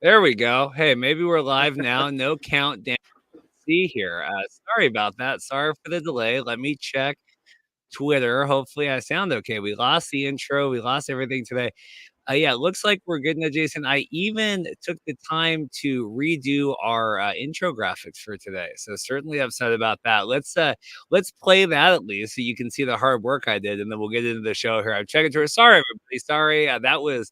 There we go. Hey, maybe we're live now. No countdown. See here. Sorry about that. Sorry for the delay. Let me check Twitter. Hopefully, I sound okay. We lost the intro. We lost everything today. Yeah, it looks like we're good now, Jason. I even took the time to redo our intro graphics for today, so certainly upset about that. Let's play that at least, so you can see the hard work I did, and then we'll get into the show here. I'm checking Twitter. Sorry, everybody. Sorry, that was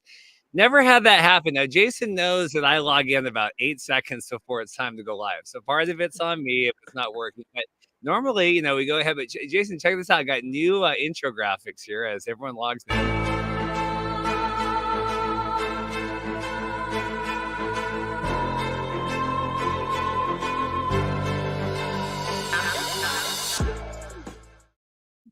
never had that happen. Now, Jason knows that I log in about 8 seconds before it's time to go live. So part of it's on me if it's not working. But normally, we go ahead. But Jason, check this out. I got new intro graphics here as everyone logs in.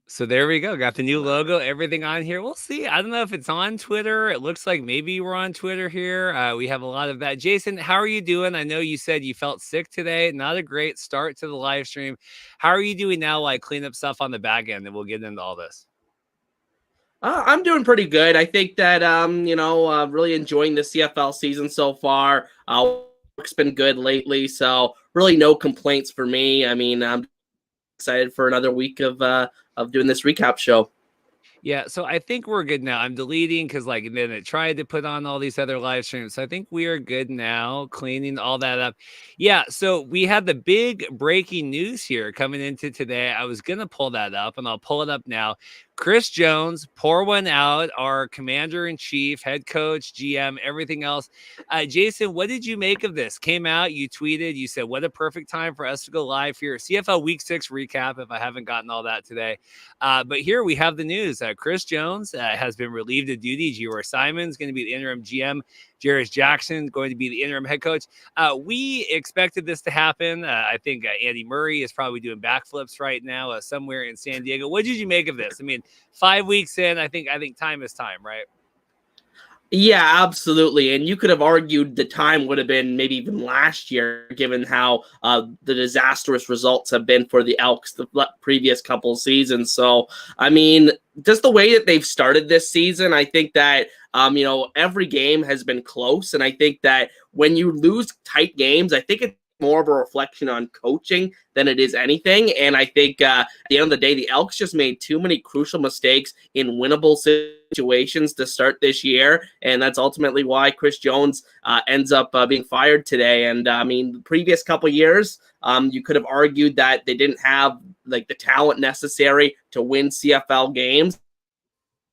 So there we go. Got the new logo, everything on here. We'll see. I don't know if it's on Twitter. It looks like maybe we're on Twitter here. We have a lot of that. Jason, how are you doing? I know you said you felt sick today. Not a great start to the live stream. How are you doing now? Like clean up stuff on the back end, and we'll get into all this. I'm doing pretty good. I think that really enjoying the CFL season so far. Work's been good lately, so really no complaints for me. I mean, I'm excited for another week of doing this recap show. Yeah, so I think we're good now. I'm deleting because then it tried to put on all these other live streams. So I think we are good now, cleaning all that up. Yeah, so we had the big breaking news here coming into today. I was gonna pull that up, and I'll pull it up now. Chris Jones, pour one out, our commander-in-chief, head coach, GM, everything else. Jason, what did you make of this? Came out, you tweeted, you said, what a perfect time for us to go live here. CFL Week 6 recap, if I haven't gotten all that today. But here we have the news. Chris Jones has been relieved of duty. G.R. Simon's going to be the interim GM. Jarris Jackson going to be the interim head coach. We expected this to happen. I think Andy Murray is probably doing backflips right now somewhere in San Diego. What did you make of this? I mean, 5 weeks in, I think time is time, right? Yeah, absolutely. And you could have argued the time would have been maybe even last year, given how the disastrous results have been for the Elks the previous couple of seasons. So, I mean, just the way that they've started this season, I think that, every game has been close. And I think that when you lose tight games, I think it's more of a reflection on coaching than it is anything. And I think at the end of the day, the Elks just made too many crucial mistakes in winnable situations to start this year. And that's ultimately why Chris Jones ends up being fired today. And I mean, the previous couple years, you could have argued that they didn't have like the talent necessary to win CFL games,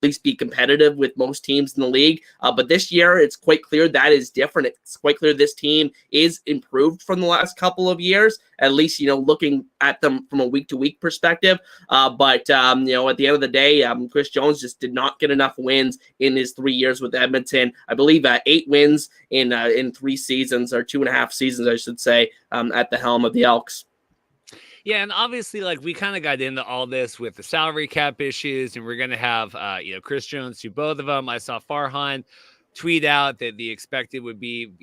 least be competitive with most teams in the league. But this year, it's quite clear that is different. It's quite clear this team is improved from the last couple of years, at least, looking at them from a week-to-week perspective. But at the end of the day, Chris Jones just did not get enough wins in his 3 years with Edmonton. I believe 8 wins in 3 seasons, or 2.5 seasons, I should say, at the helm of the Elks. Yeah, and obviously, we kind of got into all this with the salary cap issues, and we're going to have, Chris Jones do both of them. I saw Farhan tweet out that the expected would be,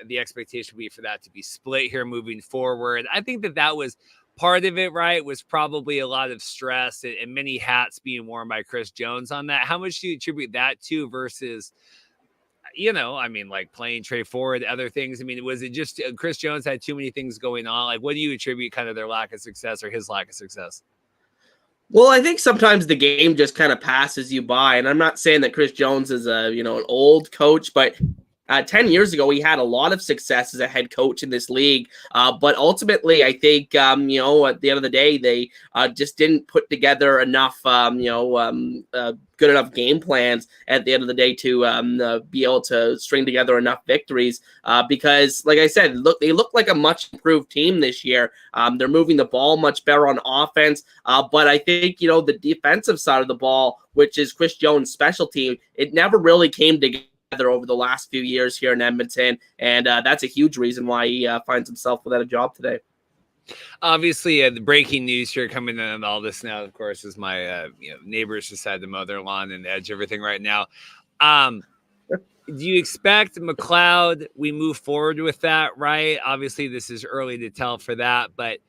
the expectation would be for that to be split here moving forward. I think that was part of it, right? Was probably a lot of stress and many hats being worn by Chris Jones on that. How much do you attribute that to versus playing Trey Ford, other things? I mean, was it just Chris Jones had too many things going on? Like, what do you attribute kind of their lack of success or his lack of success? Well, I think sometimes the game just kind of passes you by. And I'm not saying that Chris Jones is an old coach, but 10 years ago, he had a lot of success as a head coach in this league. But ultimately, I think, at the end of the day, they just didn't put together enough, good enough game plans at the end of the day to be able to string together enough victories. Because, like I said, they look like a much improved team this year. They're moving the ball much better on offense. But I think, the defensive side of the ball, which is Chris Jones' specialty, it never really came together over the last few years here in Edmonton, and that's a huge reason why he finds himself without a job today. Obviously, the breaking news here coming in and all this now, of course, is my neighbors decide to mow their lawn and edge everything right now. Do you expect McLeod, we move forward with that, right? Obviously, this is early to tell for that, but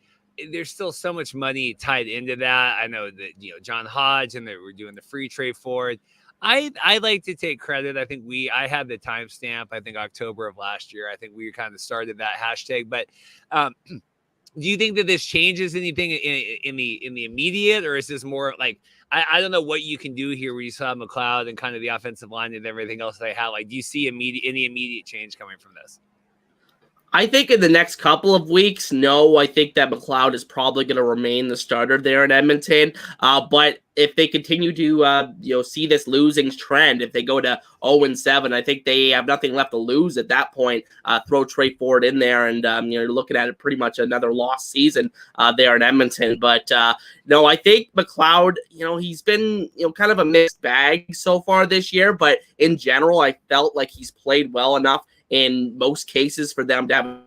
there's still so much money tied into that. I know that, John Hodge and that we're doing the free trade forward. I like to take credit. I think I had the timestamp. I think October of last year. I think we kind of started that hashtag. But do you think that this changes anything in the immediate, or is this more like I don't know what you can do here where you saw McLeod and kind of the offensive line and everything else they have? Like, do you see any immediate change coming from this? I think in the next couple of weeks, no. I think that McLeod is probably going to remain the starter there in Edmonton. But if they continue to see this losing trend, if they go to 0-7, I think they have nothing left to lose at that point. Throw Trey Ford in there, and you're looking at it pretty much another lost season there in Edmonton. But no, I think McLeod, he's been kind of a mixed bag so far this year. But in general, I felt like he's played well enough in most cases for them to have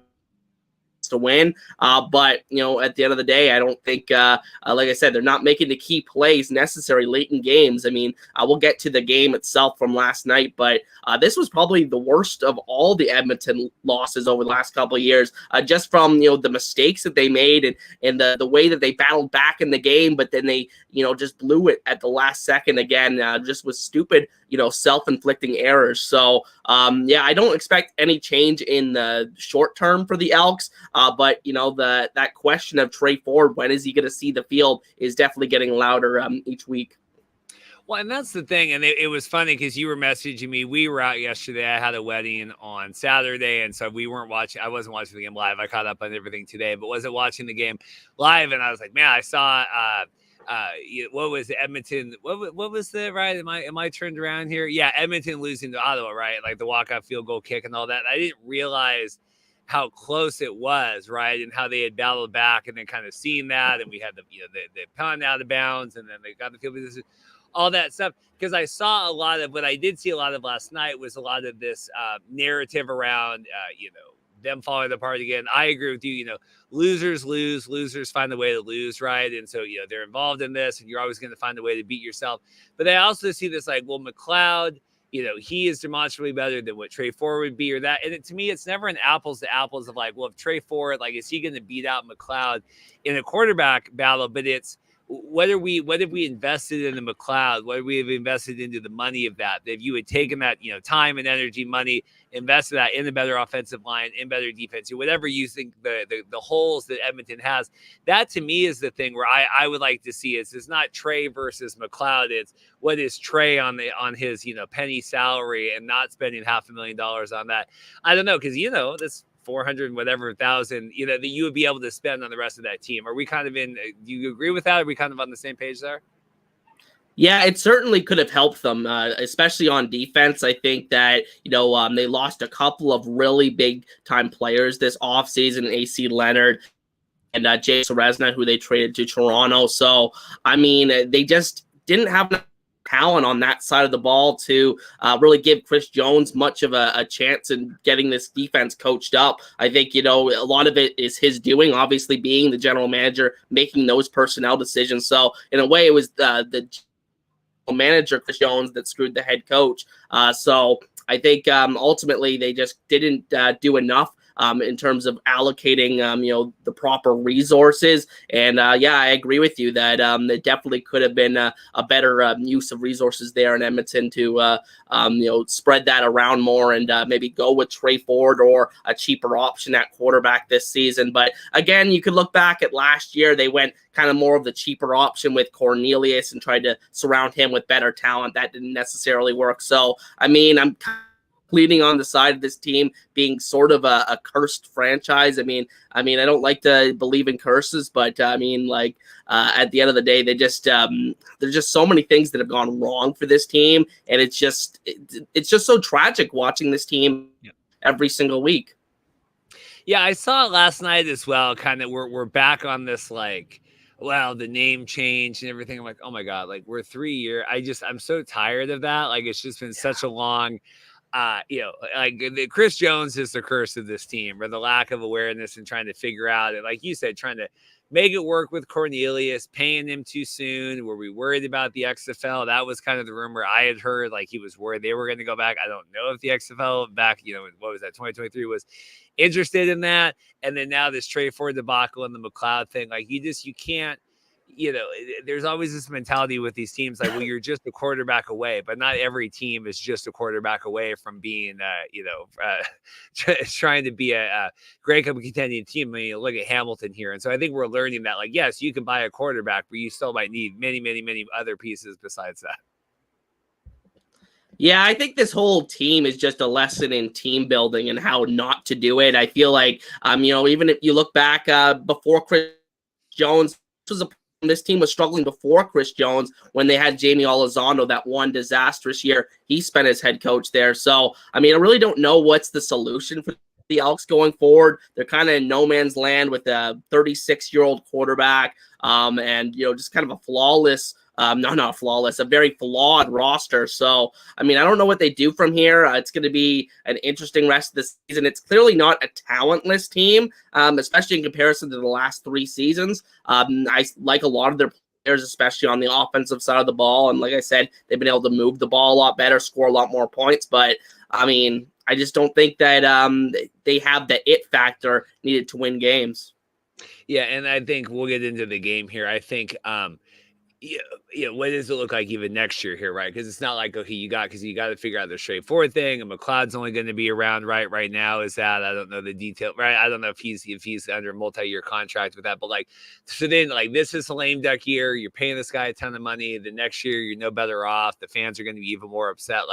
to win. But, at the end of the day, I don't think, like I said, they're not making the key plays necessary late in games. I mean, we'll get to the game itself from last night, but this was probably the worst of all the Edmonton losses over the last couple of years, just from, the mistakes that they made and the way that they battled back in the game, but then they, just blew it at the last second again, just with stupid, self-inflicting errors. So, I don't expect any change in the short term for the Elks. But that question of Trey Ford, when is he going to see the field, is definitely getting louder each week. Well, and that's the thing. And it was funny because you were messaging me. We were out yesterday. I had a wedding on Saturday. And so we weren't watching. I wasn't watching the game live. I caught up on everything today, but wasn't watching the game live. And I was like, man, I saw what was it, Edmonton? What was the right? Am I turned around here? Yeah, Edmonton losing to Ottawa, right? Like the walkout field goal kick and all that. I didn't realize how close it was, right? And how they had battled back and then kind of seeing that. And we had the pound out of bounds and then they got the field position, all that stuff. Because I saw a lot of what I did see a lot of last night was a lot of this narrative around, them falling apart again. I agree with you. Losers lose, losers find a way to lose, right? And so, they're involved in this and you're always going to find a way to beat yourself. But I also see this like, well, McLeod, he is demonstrably better than what Trey Ford would be or that. And to me, it's never an apples to apples of like, well, if Trey Ford, like, is he going to beat out McLeod in a quarterback battle? But it's what have we invested in the McLeod? What have we invested into the money of that? If you had taken that, time and energy, money, invested that in a better offensive line, in better defense, whatever you think the holes that Edmonton has, that to me is the thing where I would like to see is it's not Trey versus McLeod. It's what is Trey on his, penny salary and not spending $500,000 on that. I don't know. Cause that's 400 whatever thousand, that you would be able to spend on the rest of that team. Are we kind of do you agree with that? Are we kind of on the same page there? Yeah, it certainly could have helped them, especially on defense. I think that, they lost a couple of really big-time players this offseason, AC Leonard and Jay Serezna, who they traded to Toronto. So, I mean, they just didn't have enough talent on that side of the ball to really give Chris Jones much of a chance in getting this defense coached up. I think, a lot of it is his doing, obviously being the general manager, making those personnel decisions. So, in a way, it was the manager Chris Jones that screwed the head coach. So I think ultimately they just didn't do enough in terms of allocating the proper resources. And I agree with you that it definitely could have been a better use of resources there in Edmonton to spread that around more and maybe go with Trey Ford or a cheaper option at quarterback this season. But again, you could look back at last year. They went kind of more of the cheaper option with Cornelius and tried to surround him with better talent. That didn't necessarily work. So, I mean, I'm leading on the side of this team being sort of a cursed franchise. I mean, I don't like to believe in curses, but at the end of the day, there's just so many things that have gone wrong for this team, and it's just so tragic watching this team every single week. Yeah, I saw it last night as well. Kind of, we're back on this the name change and everything. I'm like, oh my god, we're 3 years. I'm so tired of that. It's just been such a long. Chris Jones is the curse of this team, or the lack of awareness and trying to figure out it. Like you said, trying to make it work with Cornelius, paying him too soon. Were we worried about the XFL? That was kind of the rumor I had heard. He was worried they were going to go back. I don't know if the XFL back, what was that, 2023 was interested in that. And then now this Trey Ford debacle and the McLeod thing. You can't. there's always this mentality with these teams like, well, you're just a quarterback away, but not every team is just a quarterback away from being, trying to be a Grey Cup contending team. I mean, you look at Hamilton here. And so I think we're learning that, like, yes, you can buy a quarterback, but you still might need many, many, many other pieces besides that. Yeah, I think this whole team is just a lesson in team building and how not to do it. I feel like, even if you look back before Chris Jones, this team was struggling before Chris Jones when they had Jamie Elizondo that one disastrous year. He spent as head coach there. So, I really don't know what's the solution for the Elks going forward. They're kind of in no man's land with a 36-year-old quarterback and, just kind of a flawless not flawless, a very flawed roster. So, I don't know what they do from here. It's going to be an interesting rest of the season. It's clearly not a talentless team, especially in comparison to the last 3 seasons. I like a lot of their players, especially on the offensive side of the ball. And like I said, they've been able to move the ball a lot better, score a lot more points. But, I just don't think that they have the it factor needed to win games. Yeah, and I think we'll get into the game here. I think what does it look like even next year here, right? Because it's not like, okay, you got to figure out the straightforward thing. And McLeod's only going to be around right now. Is that, I don't know the detail, right? I don't know if he's under a multi-year contract with that, but so then this is a lame duck year. You're paying this guy a ton of money. The next year you're no better off. The fans are going to be even more upset.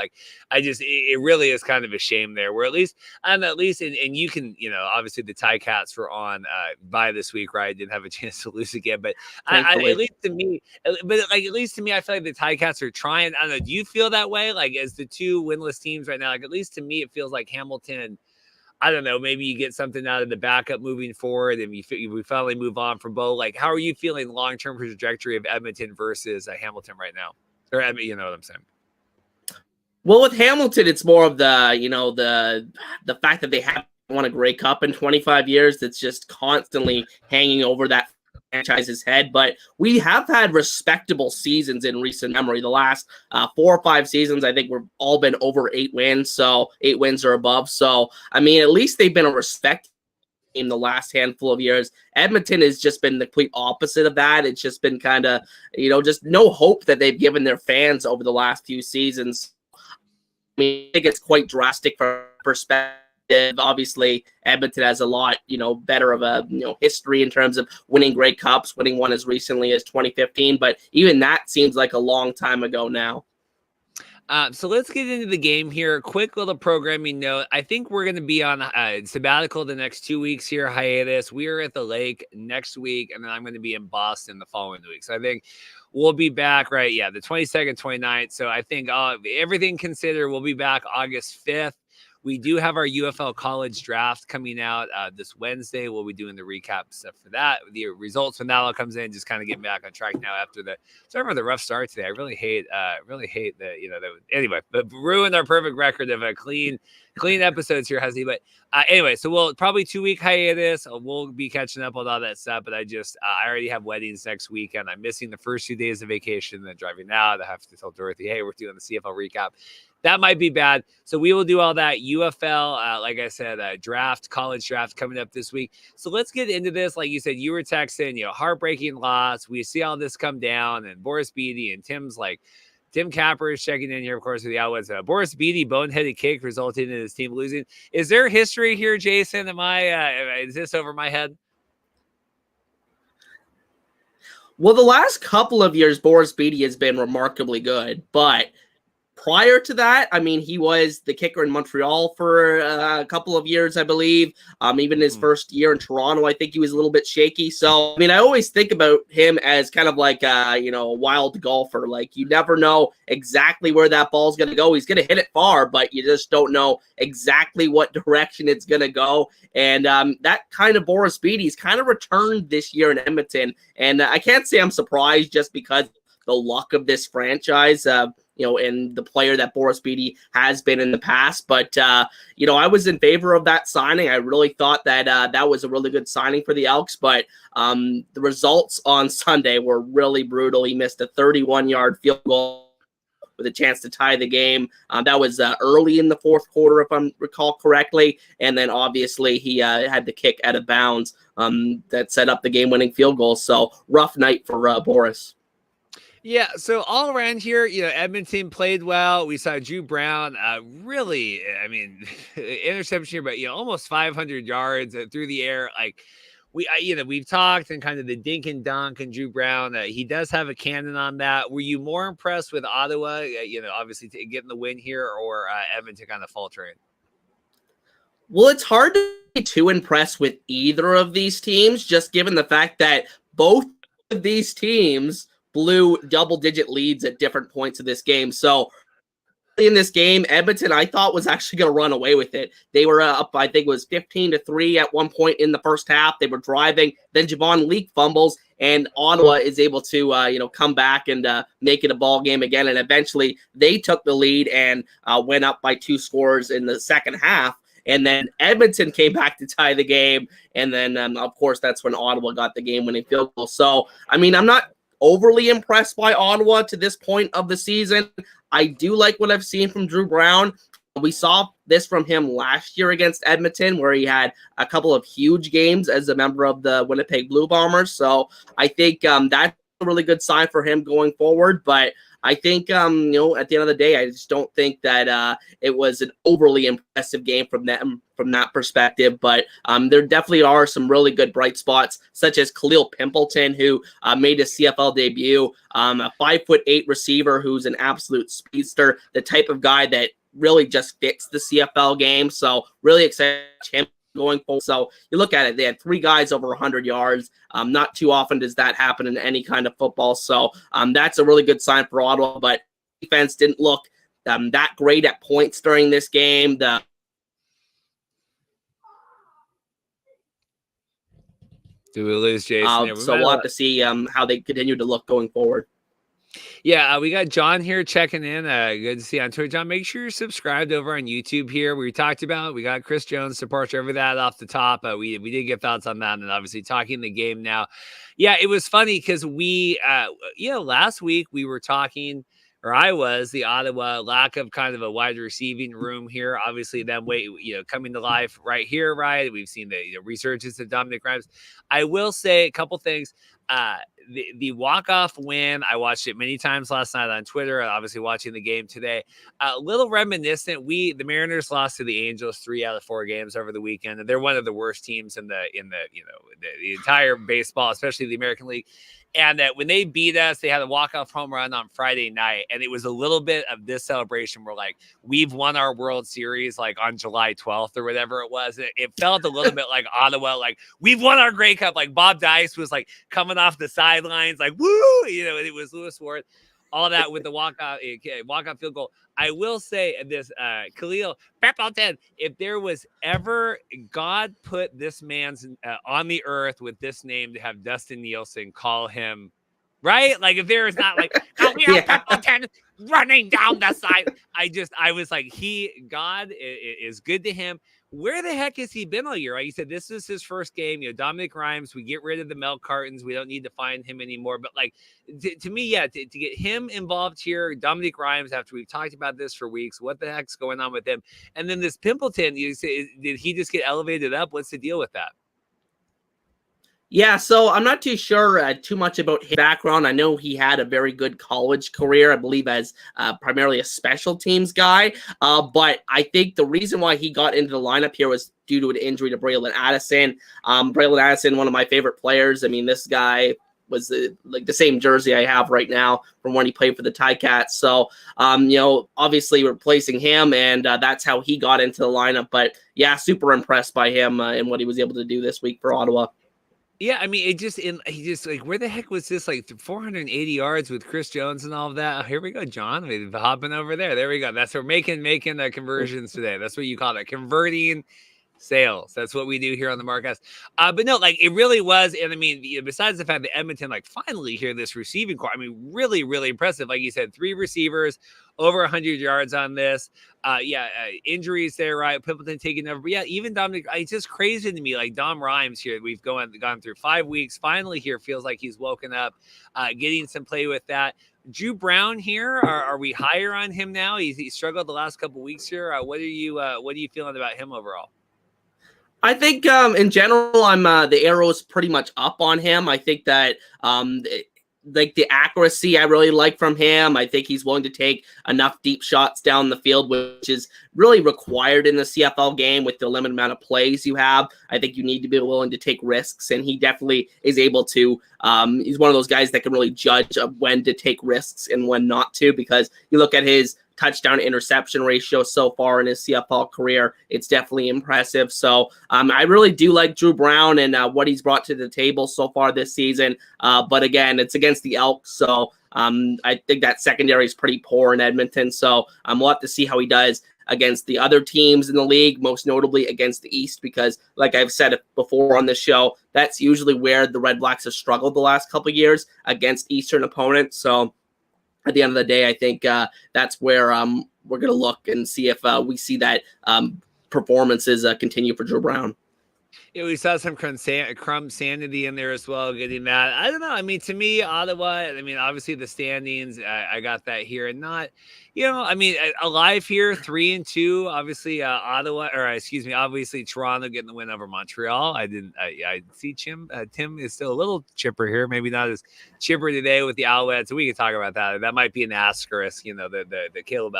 It really is kind of a shame there. Where at least, and you can, obviously the Tie Cats were on by this week, right? Didn't have a chance to lose again, but at least to me. But at least to me, I feel like the Ticats are trying. I don't know. Do you feel that way? As the 2 winless teams right now, at least to me, it feels like Hamilton. I don't know. Maybe you get something out of the backup moving forward, and we finally move on from Bo. How are you feeling long-term trajectory of Edmonton versus Hamilton right now? Or you know what I'm saying? Well, with Hamilton, it's more of the the fact that they haven't won a Grey Cup in 25 years. That's just constantly hanging over that franchise's head. But we have had respectable seasons in recent memory. The last 4 or 5 seasons, I think we've all been over 8 wins. So 8 wins or above. So, at least they've been a respect in the last handful of years. Edmonton has just been the complete opposite of that. It's just been kind of, just no hope that they've given their fans over the last few seasons. I think it's quite drastic from perspective. Obviously, Edmonton has a lot, better of a history in terms of winning Grey Cups, winning one as recently as 2015. But even that seems like a long time ago now. So let's get into the game here. Quick little programming note. I think we're going to be on sabbatical the next 2 weeks here, hiatus. We are at the lake next week, and then I'm going to be in Boston the following week. So I think we'll be back, right? Yeah, the 22nd, 29th. So I think everything considered, we'll be back August 5th. We do have our UFL college draft coming out this Wednesday. We'll be doing the recap stuff for that. The results when that all comes in, just kind of getting back on track now after sorry for the rough start today. I really hate anyway, but ruined our perfect record of a clean episodes here, Hussey. But anyway, so we'll probably 2-week hiatus. We'll be catching up on all that stuff. But I already have weddings next weekend. I'm missing the first 2 days of vacation, then driving out. I have to tell Dorothy, hey, we're doing the CFL recap. That might be bad. So we will do all that. UFL, like I said, college draft coming up this week. So let's get into this. Like you said, you were texting, heartbreaking loss. We see all this come down, and Boris Beatty and Tim Capper is checking in here, of course, with the Alouettes. Boris Beatty, boneheaded kick resulting in his team losing. Is there history here, Jason? Is this over my head? Well, the last couple of years, Boris Beatty has been remarkably good, but prior to that, he was the kicker in Montreal for a couple of years, I believe. Even his first year in Toronto, I think he was a little bit shaky. So, I always think about him as kind of like a wild golfer. You never know exactly where that ball's going to go. He's going to hit it far, but you just don't know exactly what direction it's going to go. And that kind of Boris Beatty's kind of returned this year in Edmonton. And I can't say I'm surprised just because the luck of this franchise, and the player that Boris Beatty has been in the past. But, I was in favor of that signing. I really thought that that was a really good signing for the Elks. But the results on Sunday were really brutal. He missed a 31-yard field goal with a chance to tie the game. That was early in the fourth quarter, if I recall correctly. And then obviously he had the kick out of bounds that set up the game-winning field goal. So rough night for Boris. Yeah, so all around here, Edmonton played well. We saw Drew Brown really, I mean, interception here, but almost 500 yards through the air. Like we've talked and kind of the dink and dunk and Drew Brown. He does have a cannon on that. Were you more impressed with Ottawa? Obviously getting the win here, or Edmonton kind of faltering? Well, it's hard to be too impressed with either of these teams, just given the fact that both of these teams blew double-digit leads at different points of this game. So in this game, Edmonton, I thought, was actually going to run away with it. They were up, I think it was 15-3 at one point in the first half. They were driving. Then Javon Leake fumbles, and Ottawa is able to, come back and make it a ball game again. And eventually they took the lead and went up by 2 scores in the second half. And then Edmonton came back to tie the game. And then, of course, that's when Ottawa got the game-winning field goal. So, I mean, I'm not overly impressed by Ottawa to this point of the season. I do like what I've seen from Drew Brown. We saw this from him last year against Edmonton, where he had a couple of huge games as a member of the Winnipeg Blue Bombers. So I think that's a really good sign for him going forward. But I think, at the end of the day, I just don't think that it was an overly impressive game from them from that perspective. But there definitely are some really good bright spots, such as Khalil Pimpleton, who made his CFL debut, a 5'8" receiver who's an absolute speedster, the type of guy that really just fits the CFL game. So really excited him going forward. So you look at it, they had 3 guys over 100 yards. Not too often does that happen in any kind of football. So that's a really good sign for Ottawa, but defense didn't look that great at points during this game. Do we lose Jason? So we'll have to see how they continue to look going forward. Yeah, we got John here checking in. Good to see you on Twitter. John, make sure you're subscribed over on YouTube here. We talked about, we got Chris Jones supports over that off the top. We did get thoughts on that, and obviously talking the game now. Yeah, it was funny because we, last week we were talking, or I was, the Ottawa lack of kind of a wide receiving room here. Obviously, them coming to life right here, right? We've seen the resurgence of Dominic Grimes. I will say a couple things. The walk-off win, I watched it many times last night on Twitter, and obviously watching the game today. A little reminiscent. The Mariners lost to the Angels 3 out of 4 games over the weekend, and they're one of the worst teams in the entire baseball, especially the American League. And that when they beat us, they had a walk-off home run on Friday night. And it was a little bit of this celebration where, like, we've won our World Series, like, on July 12th or whatever it was. It felt a little bit like Ottawa, like, we've won our Grey Cup. Like, Bob Dice was, like, coming off the sidelines, like, woo! And it was Lewis Ward. All that with the walk-off field goal. I will say this, Khalil Pimpleton, if there was ever, God put this man's on the earth with this name to have Dustin Nielsen call him, right? Like, if there is not, like, Khalil Pimpleton running down the side. I was like, God is good to him. Where the heck has he been all year? Like you said, this is his first game. Dominic Grimes, we get rid of the milk cartons. We don't need to find him anymore. But, like, to me, yeah, to get him involved here, Dominic Grimes, after we've talked about this for weeks, what the heck's going on with him? And then this Pimpleton, you say, did he just get elevated up? What's the deal with that? Yeah, so I'm not too sure too much about his background. I know he had a very good college career, I believe, as primarily a special teams guy. But I think the reason why he got into the lineup here was due to an injury to Braylon Addison. Braylon Addison, one of my favorite players. I mean, this guy was like the same jersey I have right now from when he played for the Ticats. So, obviously replacing him, and that's how he got into the lineup. But yeah, super impressed by him and what he was able to do this week for Ottawa. Yeah, I mean, he just like, where the heck was this, like 480 yards with Chris Jones and all of that? Oh, here we go, John. We're hopping over there. There we go. That's what we're making conversions today. That's what you call it, converting sales. That's what we do here on the Marcast. But no, like, it really was. And I mean, besides the fact that Edmonton, like, finally hear this receiving core, I mean, really, really impressive. Like you said, 3 receivers, over 100 yards on this. Injuries there, right? Pimpleton taking over. But yeah, even Dominic, it's just crazy to me. Like, Dom Rhymes here, we've gone through 5 weeks. Finally here, feels like he's woken up, getting some play with that. Drew Brown here. Are we higher on him now? He struggled the last couple weeks here. What are you feeling about him overall? I think in general, I'm the arrow is pretty much up on him. I think that like the accuracy I really like from him. I think he's willing to take enough deep shots down the field, which is really required in the CFL game with the limited amount of plays you have. I think you need to be willing to take risks, and he definitely is able to. He's one of those guys that can really judge when to take risks and when not to, because you look at his touchdown interception ratio so far in his CFL career, it's definitely impressive. So I really do like Drew Brown and what he's brought to the table so far this season. But again, it's against the Elks, so I think that secondary is pretty poor in Edmonton. So we'll have to see how he does against the other teams in the league, most notably against the East, because like I've said before on this show, that's usually where the Redblacks have struggled the last couple of years, against Eastern opponents. So at the end of the day, I think that's where we're going to look and see if we see that performances continue for Drew Brown. Yeah, we saw some crumb sanity in there as well, getting that. I don't know. I mean, to me, Ottawa, I mean, obviously the standings, I got that here, and not, I mean, alive here, 3-2. Obviously, Ottawa, or excuse me, obviously Toronto getting the win over Montreal. I see Tim is still a little chipper here, maybe not as chipper today with the Alouettes. So we can talk about that. That might be an asterisk, the Caleb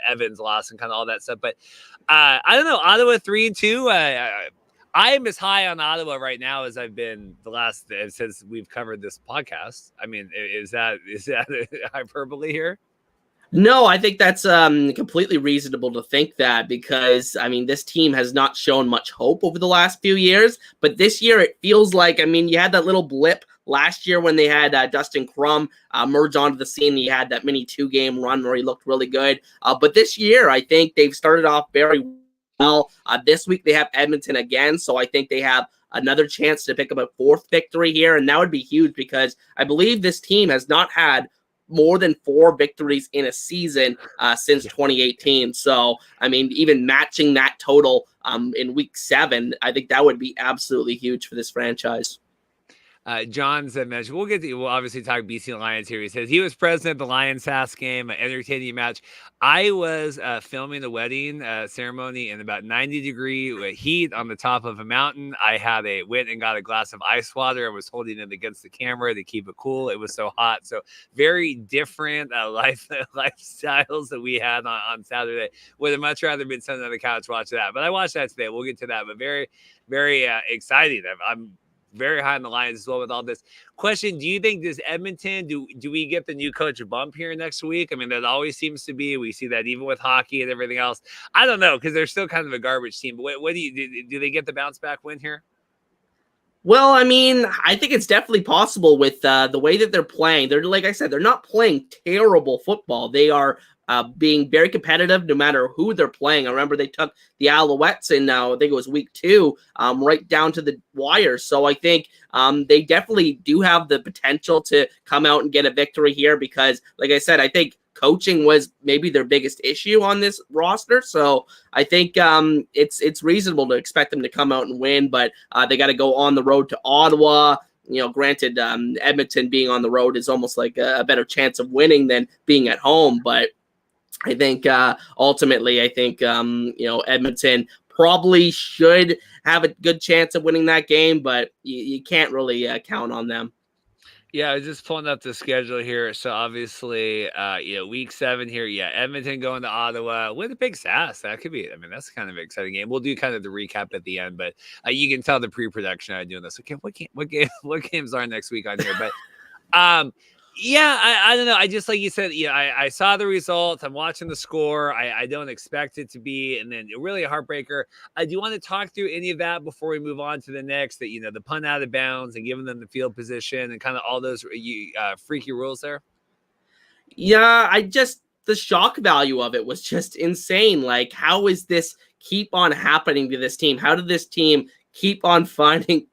Evans loss and kind of all that stuff. But I don't know, Ottawa 3-2. I am as high on Ottawa right now as I've been since we've covered this podcast. I mean, is that hyperbole here? No, I think that's completely reasonable to think that, because, I mean, this team has not shown much hope over the last few years. But this year it feels like, I mean, you had that little blip last year when they had Dustin Crum merge onto the scene. He had that mini 2-game run where he looked really good. But this year, I think they've started off very well. This week they have Edmonton again, so I think they have another chance to pick up a 4th victory here, and that would be huge, because I believe this team has not had more than 4 victories in a season since 2018. So, I mean, even matching that total in week 7, I think that would be absolutely huge for this franchise. John said, we'll obviously talk BC Lions here. He says he was present at the Lions-Sask game, an entertaining match. I was filming the wedding ceremony in about 90-degree heat on the top of a mountain. I went and got a glass of ice water and was holding it against the camera to keep it cool. It was so hot. So very different lifestyles that we had on Saturday. Would have much rather been sitting on the couch watching that. But I watched that today. We'll get to that. But very, very exciting. I'm very high on the Lions as well with all this. Question, do you think this Edmonton, do we get the new coach bump here next week? I mean, that always seems to be. We see that even with hockey and everything else. I don't know, because they're still kind of a garbage team. But what do they get the bounce back win here? Well, I mean, I think it's definitely possible with the way that they're playing. They're, like I said, they're not playing terrible football. They are being very competitive no matter who they're playing. I remember they took the Alouettes in, I think it was week 2, right down to the wire. So I think they definitely do have the potential to come out and get a victory here, because, like I said, I think coaching was maybe their biggest issue on this roster. So I think it's reasonable to expect them to come out and win, but they got to go on the road to Ottawa. Granted, Edmonton being on the road is almost like a better chance of winning than being at home. But I think ultimately, Edmonton probably should have a good chance of winning that game, but you can't really count on them. Yeah, I was just pulling up the schedule here. So obviously, week 7 here. Yeah, Edmonton going to Ottawa. Winnipeg Sask. That could be. I mean, that's kind of an exciting game. We'll do kind of the recap at the end, but you can tell the pre-production I'm doing this. Okay, what games are next week on here? But yeah, I don't know. I just, like you said, I saw the results. I'm watching the score. I don't expect it to be, and then really a heartbreaker. Do you want to talk through any of that before we move on to the next? That the punt out of bounds and giving them the field position and kind of all those freaky rules there. Yeah, the shock value of it was just insane. Like, how is this keep on happening to this team? How did this team keep on finding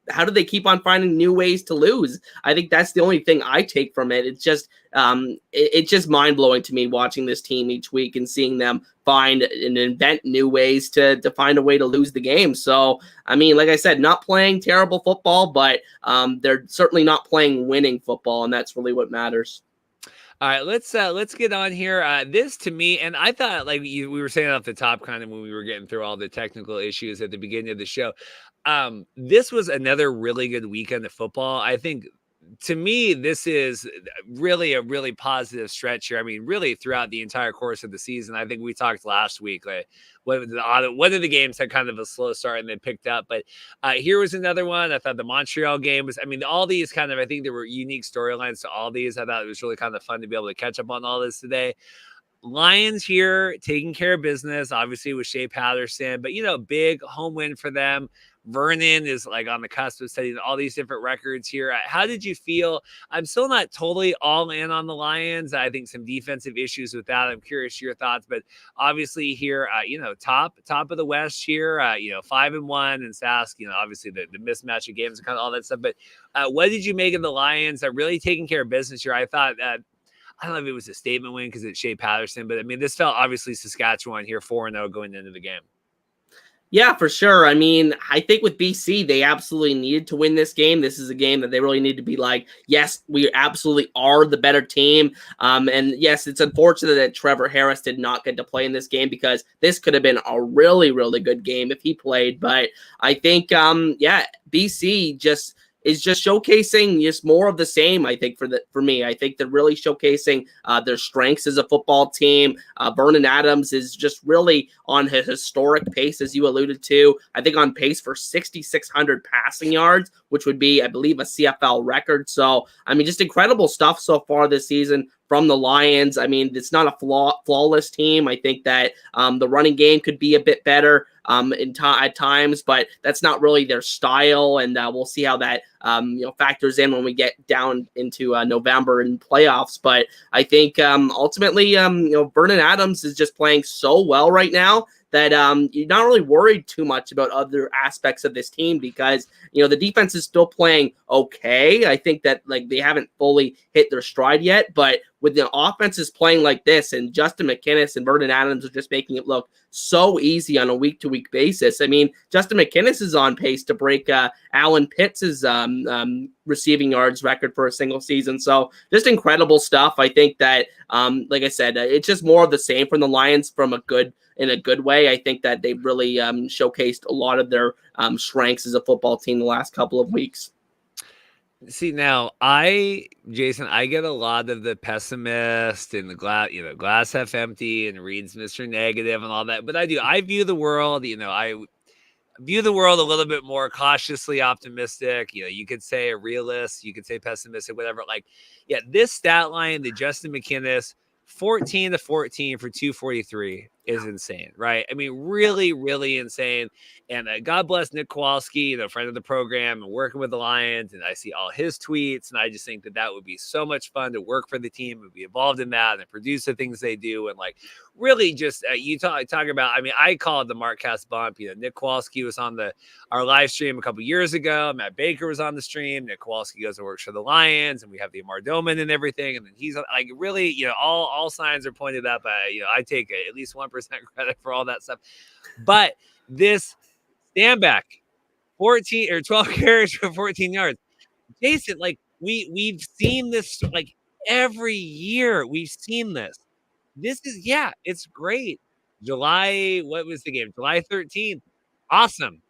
new ways to lose? I think that's the only thing I take from it. It's just mind-blowing to me watching this team each week and seeing them find and invent new ways to find a way to lose the game. So, I mean, like I said, not playing terrible football, but they're certainly not playing winning football, and that's really what matters. All right, let's get on here. This to me, and I thought like we were saying off the top, kind of when we were getting through all the technical issues at the beginning of the show. This was another really good weekend of football. I think to me, this is really a really positive stretch here. I mean, really throughout the entire course of the season. I think we talked last week, like one of the games had kind of a slow start and then picked up. But here was another one. I thought the Montreal game was, I mean, all these kind of, I think there were unique storylines to all these. I thought it was really kind of fun to be able to catch up on all this today. Lions here taking care of business, obviously with Shea Patterson, but big home win for them. Vernon is like on the cusp of setting all these different records here. How did you feel? I'm still not totally all in on the Lions. I think some defensive issues with that. I'm curious your thoughts, but obviously here, top of the West here, 5-1 and Sask, obviously the mismatch of games and kind of all that stuff. But what did you make of the Lions really taking care of business here? I thought I don't know if it was a statement win because it's Shea Patterson, but I mean, this felt obviously Saskatchewan here 4-0 going into the game. Yeah, for sure. I mean, I think with BC, they absolutely needed to win this game. This is a game that they really need to be like, yes, we absolutely are the better team. And yes, it's unfortunate that Trevor Harris did not get to play in this game because this could have been a really, really good game if he played. But I think, BC is just showcasing just more of the same. I think for me, I think they're really showcasing their strengths as a football team. Vernon Adams is just really on his historic pace, as you alluded to. I think on pace for 6,600 passing yards, which would be, I believe, a CFL record. So, I mean, just incredible stuff so far this season from the Lions. I mean, it's not a flawless team. I think that the running game could be a bit better at times, but that's not really their style. And we'll see how that factors in when we get down into November and playoffs. But I think ultimately, Vernon Adams is just playing so well right now that you're not really worried too much about other aspects of this team because, the defense is still playing okay. I think that they haven't fully hit their stride yet, but with the offenses playing like this and Justin McInnis and Vernon Adams are just making it look so easy on a week-to-week basis. I mean, Justin McInnis is on pace to break Alan Pitts' receiving yards record for a single season. So just incredible stuff. I think that, like I said, it's just more of the same from the Lions in a good way. I think that they've really showcased a lot of their strengths as a football team the last couple of weeks. See, now Jason, I get a lot of the pessimist and the glass half empty and reads Mr. Negative and all that. But I view the world, I view the world a little bit more cautiously optimistic. You could say a realist, you could say pessimistic, whatever. This stat line, the Justin McInnis, 14 to 14 for 243 is insane, right? I mean, really, really insane. And God bless Nick Kowalski, friend of the program and working with the Lions. And I see all his tweets. And I just think that would be so much fun to work for the team and be involved in that and produce the things they do. And really just, you talk about, I mean, I call it the Markcast bump. Nick Kowalski was on our live stream a couple years ago. Matt Baker was on the stream. Nick Kowalski goes and works for the Lions. And we have the Amar Doman and everything. And then he's really, all signs are pointed up. I take at least 1% credit for all that stuff. But this stand back, 14 or 12 carries for 14 yards. Jason, we've seen this every year. We've seen this. This is, it's great. What was the game? July 13th. Awesome.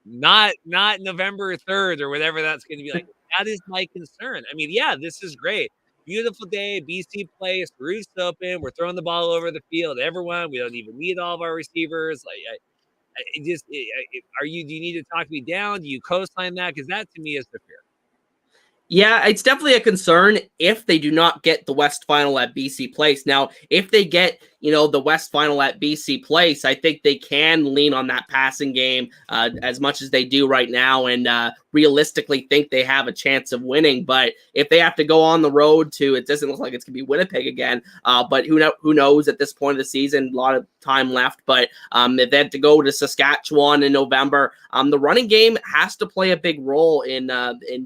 Not November 3rd or whatever that's going to be like. That is my concern. I mean, this is great. Beautiful day, BC place, roof's open. We're throwing the ball over the field. Everyone, we don't even need all of our receivers. Do you need to talk me down? Do you co-sign that? Because that to me is the fear. Yeah, it's definitely a concern if they do not get the West Final at BC Place. Now, if they get, the West Final at BC Place, I think they can lean on that passing game as much as they do right now and realistically think they have a chance of winning. But if they have to go on the road it doesn't look like it's going to be Winnipeg again. But who knows at this point of the season, a lot of time left. But if they have to go to Saskatchewan in November, the running game has to play a big role in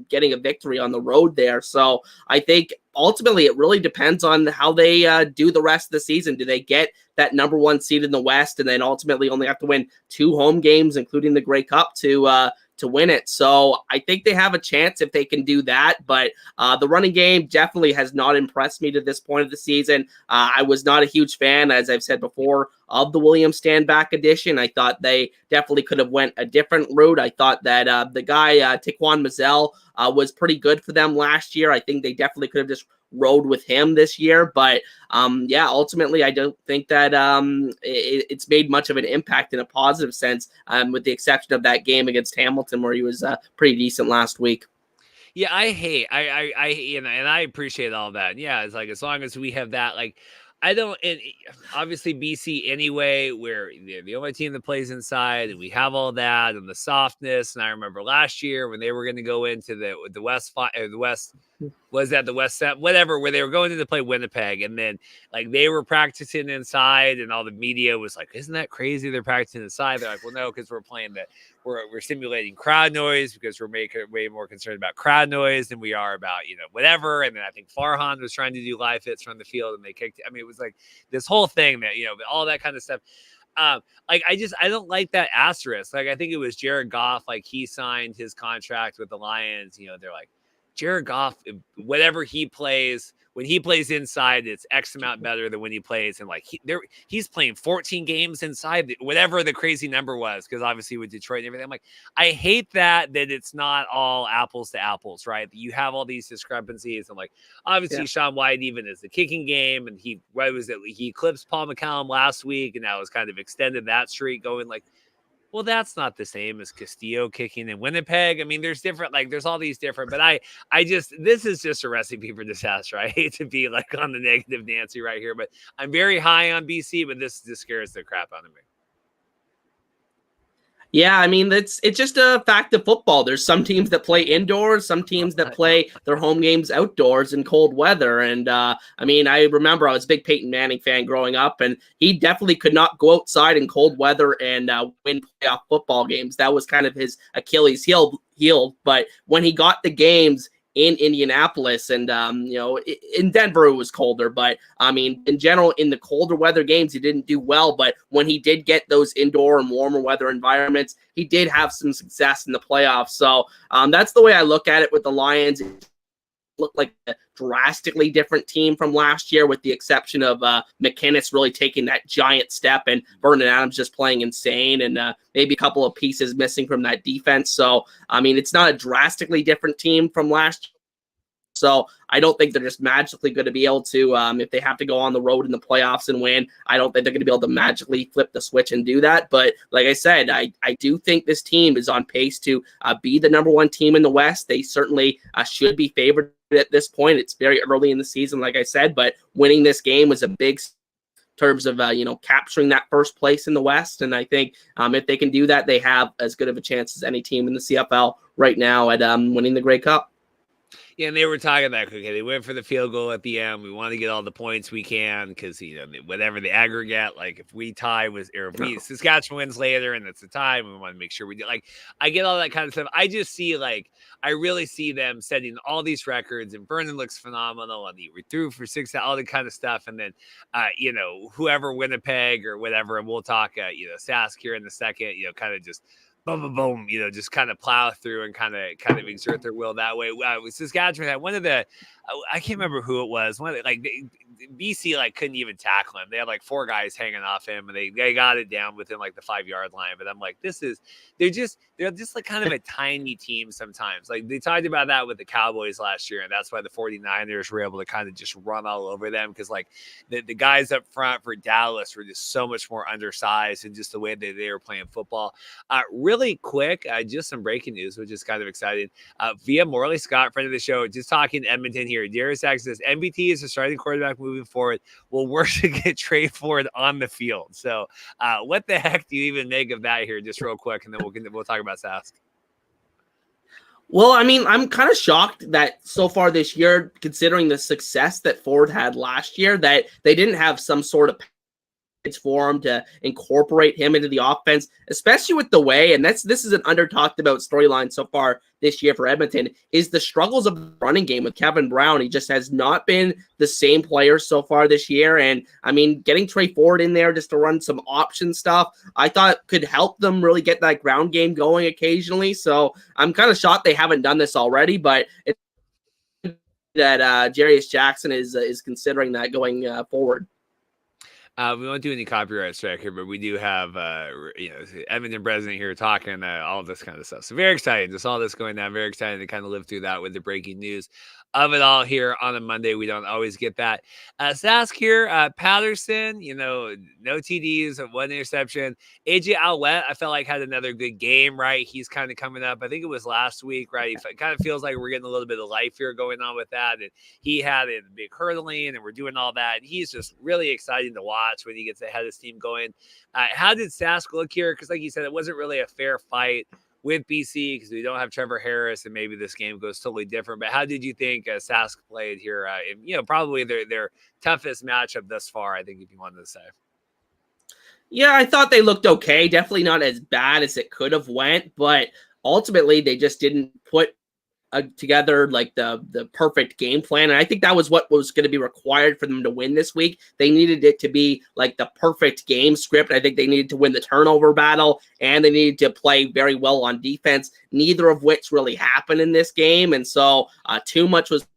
getting a victory on the road there. So I think ultimately it really depends on how they do the rest of the season. Do they get that number one seed in the West and then ultimately only have to win 2 home games, including the Grey Cup, to to win it. So I think they have a chance if they can do that. But the running game definitely has not impressed me to this point of the season. I was not a huge fan, as I've said before, of the William Stanback edition. I thought they definitely could have went a different route. I thought that the guy, Taquan Mazzell, was pretty good for them last year. I think they definitely could have just rode with him this year. But ultimately, I don't think that it's made much of an impact in a positive sense, with the exception of that game against Hamilton where he was pretty decent last week. Yeah, I and I appreciate all that. Yeah, it's like as long as we have that, like I don't, and obviously BC anyway, where they're the only team that plays inside, and we have all that and the softness. And I remember last year when they were going to go into the West, the West. Was that the West Set, whatever, where they were going in to play Winnipeg, and then like they were practicing inside, and all the media was like, "Isn't that crazy? They're practicing inside." They're like, "Well, no, because we're playing that we're simulating crowd noise because we're making way more concerned about crowd noise than we are about whatever." And then I think Farhan was trying to do live hits from the field, and they kicked. I mean, it was like this whole thing that all that kind of stuff. Like I don't like that asterisk. Like I think it was Jared Goff, like he signed his contract with the Lions. They're like, Jared Goff, whatever he plays, when he plays inside, it's X amount better than when he plays. And like he's playing 14 games inside, whatever the crazy number was, because obviously with Detroit and everything. I'm like, I hate that it's not all apples to apples, right? You have all these discrepancies. And like, obviously Sean White, even as the kicking game, and he eclipsed Paul McCallum last week, and now has kind of extended that streak going like, well, that's not the same as Castillo kicking in Winnipeg. I mean, there's all these different, but this is just a recipe for disaster. I hate to be like on the negative Nancy right here, but I'm very high on BC, but this scares the crap out of me. Yeah, I mean, it's just a fact of football. There's some teams that play indoors, some teams that play their home games outdoors in cold weather. And I mean, I remember I was a big Peyton Manning fan growing up, and he definitely could not go outside in cold weather and win playoff football games. That was kind of his Achilles heel. But when he got the games in Indianapolis, and in Denver it was colder, but I mean in general in the colder weather games he didn't do well, but when he did get those indoor and warmer weather environments, he did have some success in the playoffs. So that's the way I look at it with the Lions. It looked like a drastically different team from last year, with the exception of McInnes really taking that giant step and Vernon Adams just playing insane, and maybe a couple of pieces missing from that defense. So, I mean, it's not a drastically different team from last year. So I don't think they're just magically going to be able to, if they have to go on the road in the playoffs and win, I don't think they're going to be able to magically flip the switch and do that. But like I said, I do think this team is on pace to be the number one team in the West. They certainly should be favored at this point. It's very early in the season, like I said, but winning this game was a big terms of capturing that first place in the West. And I think if they can do that, they have as good of a chance as any team in the CFL right now at winning the Grey Cup. Yeah, and they were talking about, okay, they went for the field goal at the end. We want to get all the points we can because, whatever the aggregate, like if we tie or if Saskatchewan wins later and it's a tie, we want to make sure we do. Like, I get all that kind of stuff. I just see, I really see them setting all these records, and Vernon looks phenomenal, and he threw for 6, all the kind of stuff. And then, whoever, Winnipeg or whatever, and we'll talk, Sask here in a second, kind of just boom, boom, boom, just kind of plow through and kind of exert their will that way. Saskatchewan had one of the, I can't remember who it was. One of the, BC couldn't even tackle him. They had 4 guys hanging off him, and they got it down within the 5-yard line. But I'm like, they're just kind of a tiny team sometimes. They talked about that with the Cowboys last year, and that's why the 49ers were able to kind of just run all over them, because the guys up front for Dallas were just so much more undersized, and just the way that they were playing football. Really quick, just some breaking news, which is kind of exciting. Via Morley Scott, friend of the show, just talking Edmonton here. Darius Sack says MBT is the starting quarterback moving forward. We'll work to get Trey Ford on the field. So what the heck do you even make of that here, just real quick, and then we'll talk about Sask. Well, I mean, I'm kind of shocked that so far this year, considering the success that Ford had last year, that they didn't have some sort of for him to incorporate him into the offense, especially with the way, and this is an under talked about storyline so far this year for Edmonton, is the struggles of the running game with Kevin Brown. He just has not been the same player so far this year. And I mean, getting Trey Ford in there just to run some option stuff, I thought could help them really get that ground game going occasionally. So I'm kind of shocked they haven't done this already, but it's that Jarius Jackson is considering that going forward. We won't do any copyright strike here, but we do have, Edmonton president here talking all this kind of stuff. So very excited. Just all this going down. Very excited to kind of live through that with the breaking news of it all here on a Monday. We don't always get that. Sask here, Patterson, no TDs, one interception. AJ Alouette, I felt like had another good game, right? He's kind of coming up. I think it was last week, right? It kind of feels like we're getting a little bit of life here going on with that. And he had a big hurdling and we're doing all that. And he's just really exciting to watch when he gets ahead of his team going. How did Sask look here? Because like you said, it wasn't really a fair fight with BC because we don't have Trevor Harris and maybe this game goes totally different. But how did you think Sask played here? Probably their toughest matchup thus far, I think, if you wanted to say. Yeah, I thought they looked okay. Definitely not as bad as it could have went, but ultimately they just didn't put together like the perfect game plan. And I think that was what was going to be required for them to win this week. They needed it to be like the perfect game script. I think they needed to win the turnover battle and they needed to play very well on defense, neither of which really happened in this game. And so too much was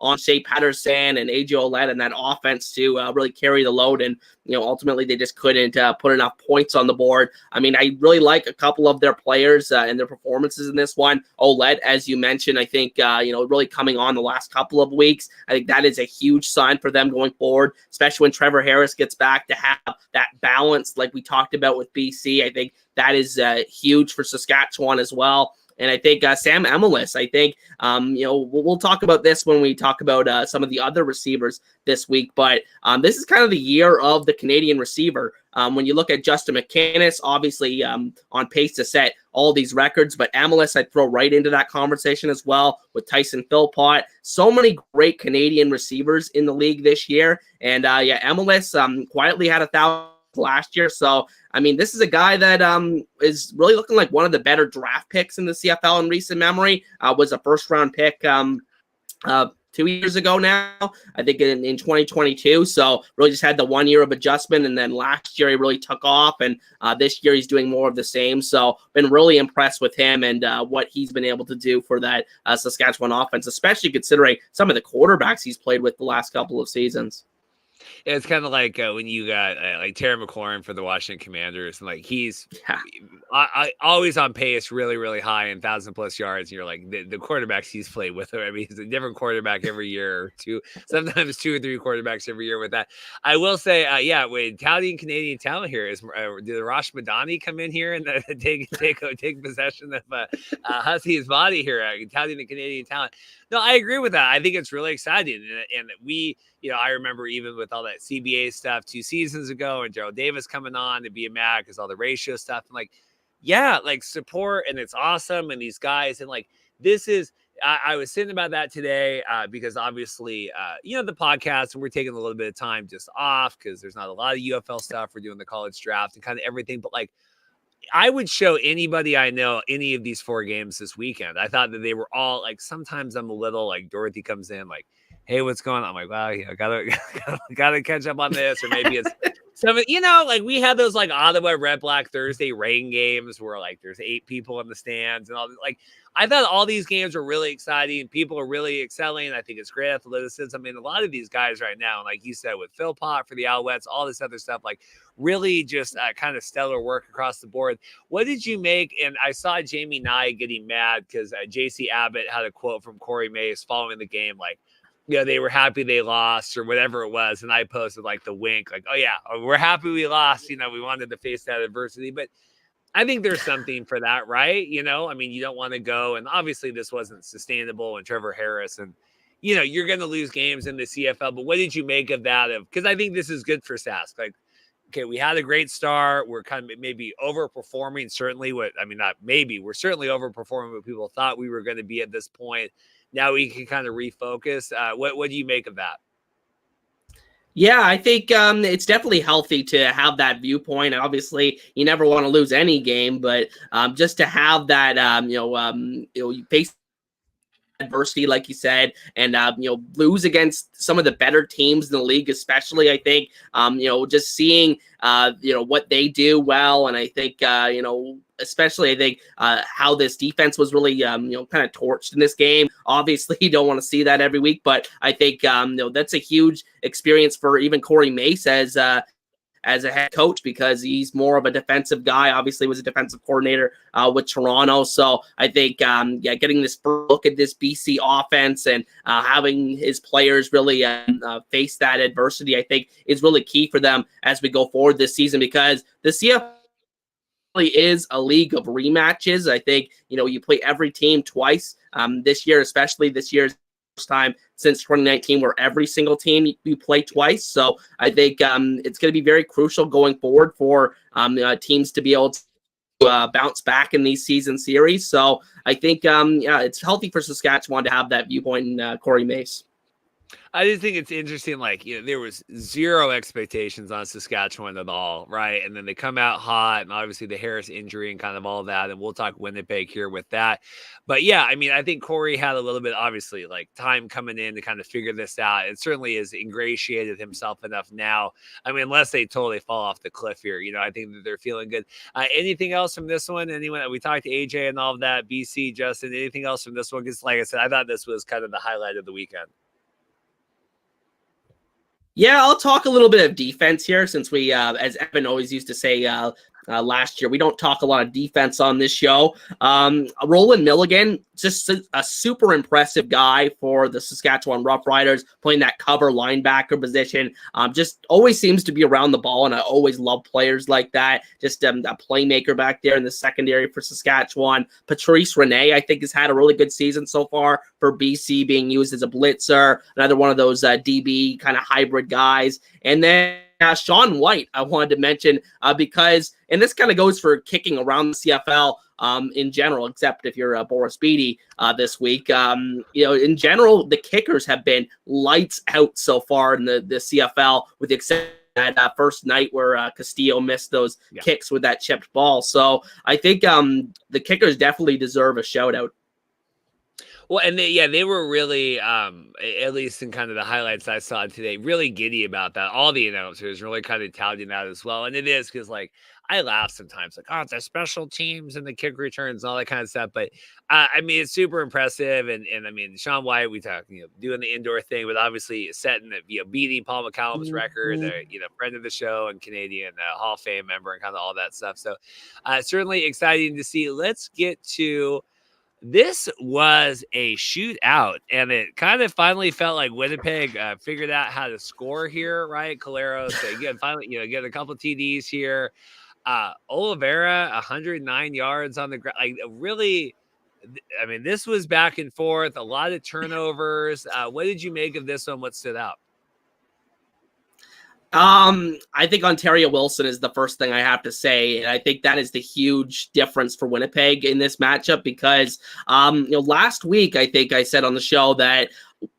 on Shea Patterson and AJ Alouette and that offense to really carry the load. And, ultimately they just couldn't put enough points on the board. I mean, I really like a couple of their players and their performances in this one. Alouette, as you mentioned, I think, really coming on the last couple of weeks. I think that is a huge sign for them going forward, especially when Trevor Harris gets back to have that balance like we talked about with BC. I think that is huge for Saskatchewan as well. And I think Sam Emilus, I think, we'll talk about this when we talk about some of the other receivers this week. But this is kind of the year of the Canadian receiver. When you look at Justin McInnis, obviously on pace to set all these records. But Emilus, I'd throw right into that conversation as well with Tyson Philpott. So many great Canadian receivers in the league this year. And Emilus quietly had 1,000 last year. So, I mean, this is a guy that is really looking like one of the better draft picks in the CFL in recent memory. Was a first-round pick 2 years ago now, I think in 2022. So really just had the 1 year of adjustment. And then last year he really took off. And this year he's doing more of the same. So been really impressed with him and what he's been able to do for that Saskatchewan offense, especially considering some of the quarterbacks he's played with the last couple of seasons. It's kind of like when you got like Terry McLaurin for the Washington Commanders, and like he's always on pace, really, really high and 1,000+ yards. And you're like the quarterbacks he's played with. I mean, he's a different quarterback every year, or two, sometimes 2 or 3 quarterbacks every year with that. I will say, with touting Canadian talent here is did Rosh Madani come in here and take possession of Hussey's body here, touting the Canadian talent. No, I agree with that. I think it's really exciting, and we. I remember even with all that CBA stuff 2 seasons ago and Gerald Davis coming on to be a Mac because all the ratio stuff. And like support and it's awesome. And these guys and like this is I was thinking about that today because obviously, the podcast and we're taking a little bit of time just off because there's not a lot of UFL stuff. We're doing the college draft and kind of everything. But like I would show anybody I know any of these 4 games this weekend. I thought that they were all like sometimes I'm a little like Dorothy comes in like, hey, what's going on? I'm like, wow, gotta catch up on this. Or maybe it's some, like we had those like Ottawa Redblacks Thursday rain games where like there's 8 people in the stands and all like I thought all these games were really exciting. People are really excelling. I think it's great athleticism. I mean, a lot of these guys right now, like you said, with Philpott for the Alouettes, all this other stuff, like really just kind of stellar work across the board. What did you make? And I saw Jamie Nye getting mad because JC Abbott had a quote from Corey Mace following the game, like, they were happy they lost or whatever it was. And I posted like the wink, like, oh yeah, we're happy we lost. We wanted to face that adversity, but I think there's something for that, right? I mean, you don't want to go. And obviously this wasn't sustainable and Trevor Harris and, you're going to lose games in the CFL, but what did you make of that? Because I think this is good for Sask. Like, okay, we had a great start. We're kind of maybe overperforming. We're certainly overperforming what people thought we were going to be at this point. Now we can kind of refocus. What do you make of that? Yeah, I think it's definitely healthy to have that viewpoint. Obviously, you never want to lose any game, but just to have that, you face adversity, like you said, and lose against some of the better teams in the league, especially. I think just seeing what they do well, and I think especially I think how this defense was really kind of torched in this game. Obviously, you don't want to see that every week, but I think that's a huge experience for even Corey Mace as a head coach, because he's more of a defensive guy. Obviously was a defensive coordinator with Toronto. So I think, getting this first look at this BC offense and having his players really face that adversity, I think is really key for them as we go forward this season, because the CFL is a league of rematches. I think, you play every team twice this year, especially this year's time since 2019 where every single team you play twice. So I think it's going to be very crucial going forward for teams to be able to bounce back in these season series. So I think it's healthy for Saskatchewan to have that viewpoint in Corey Mace. I just think it's interesting. Like, there was zero expectations on Saskatchewan at all, right? And then they come out hot, and obviously the Harris injury and kind of all that. And we'll talk Winnipeg here with that. But yeah, I mean, I think Corey had a little bit, obviously, like time coming in to kind of figure this out. It certainly has ingratiated himself enough now. I mean, unless they totally fall off the cliff here, I think that they're feeling good. Anything else from this one? Anyone? We talked to AJ and all of that. BC, Justin. Anything else from this one? Because, like I said, I thought this was kind of the highlight of the weekend. Yeah, I'll talk a little bit of defense here, since we, as Evan always used to say last year, we don't talk a lot of defense on this show. Roland Milligan, just a super impressive guy for the Saskatchewan Roughriders, playing that cover linebacker position. Just always seems to be around the ball, and I always love players like that. Just a playmaker back there in the secondary for Saskatchewan. Patrice Rene, I think, has had a really good season so far for BC, being used as a blitzer, another one of those DB kind of hybrid guys. And then Sean White, I wanted to mention because, and this kind of goes for kicking around the CFL in general, except if you're Boris Beatty this week. In general, the kickers have been lights out so far in the CFL, with the exception that first night where Castillo missed those kicks with that chipped ball. So I think the kickers definitely deserve a shout out. Well, and they were really, at least in kind of the highlights I saw today, really giddy about that. All the announcers really kind of touting that as well. And it is because, like, I laugh sometimes, like, oh, it's our special teams and the kick returns and all that kind of stuff. But I mean, it's super impressive. And I mean, Sean White, we talked, doing the indoor thing, but obviously setting, beating Paul McCallum's record, friend of the show and Canadian Hall of Fame member and kind of all that stuff. So certainly exciting to see. Let's get to. This was a shootout, and it kind of finally felt like Winnipeg figured out how to score here, right? Caleros, finally, get a couple of TDs here. Oliveira, 109 yards on the ground. Like, really, I mean, this was back and forth, a lot of turnovers. What did you make of this one? What stood out? I think Ontario Wilson is the first thing I have to say, and I think that is the huge difference for Winnipeg in this matchup, because last week I think I said on the show that,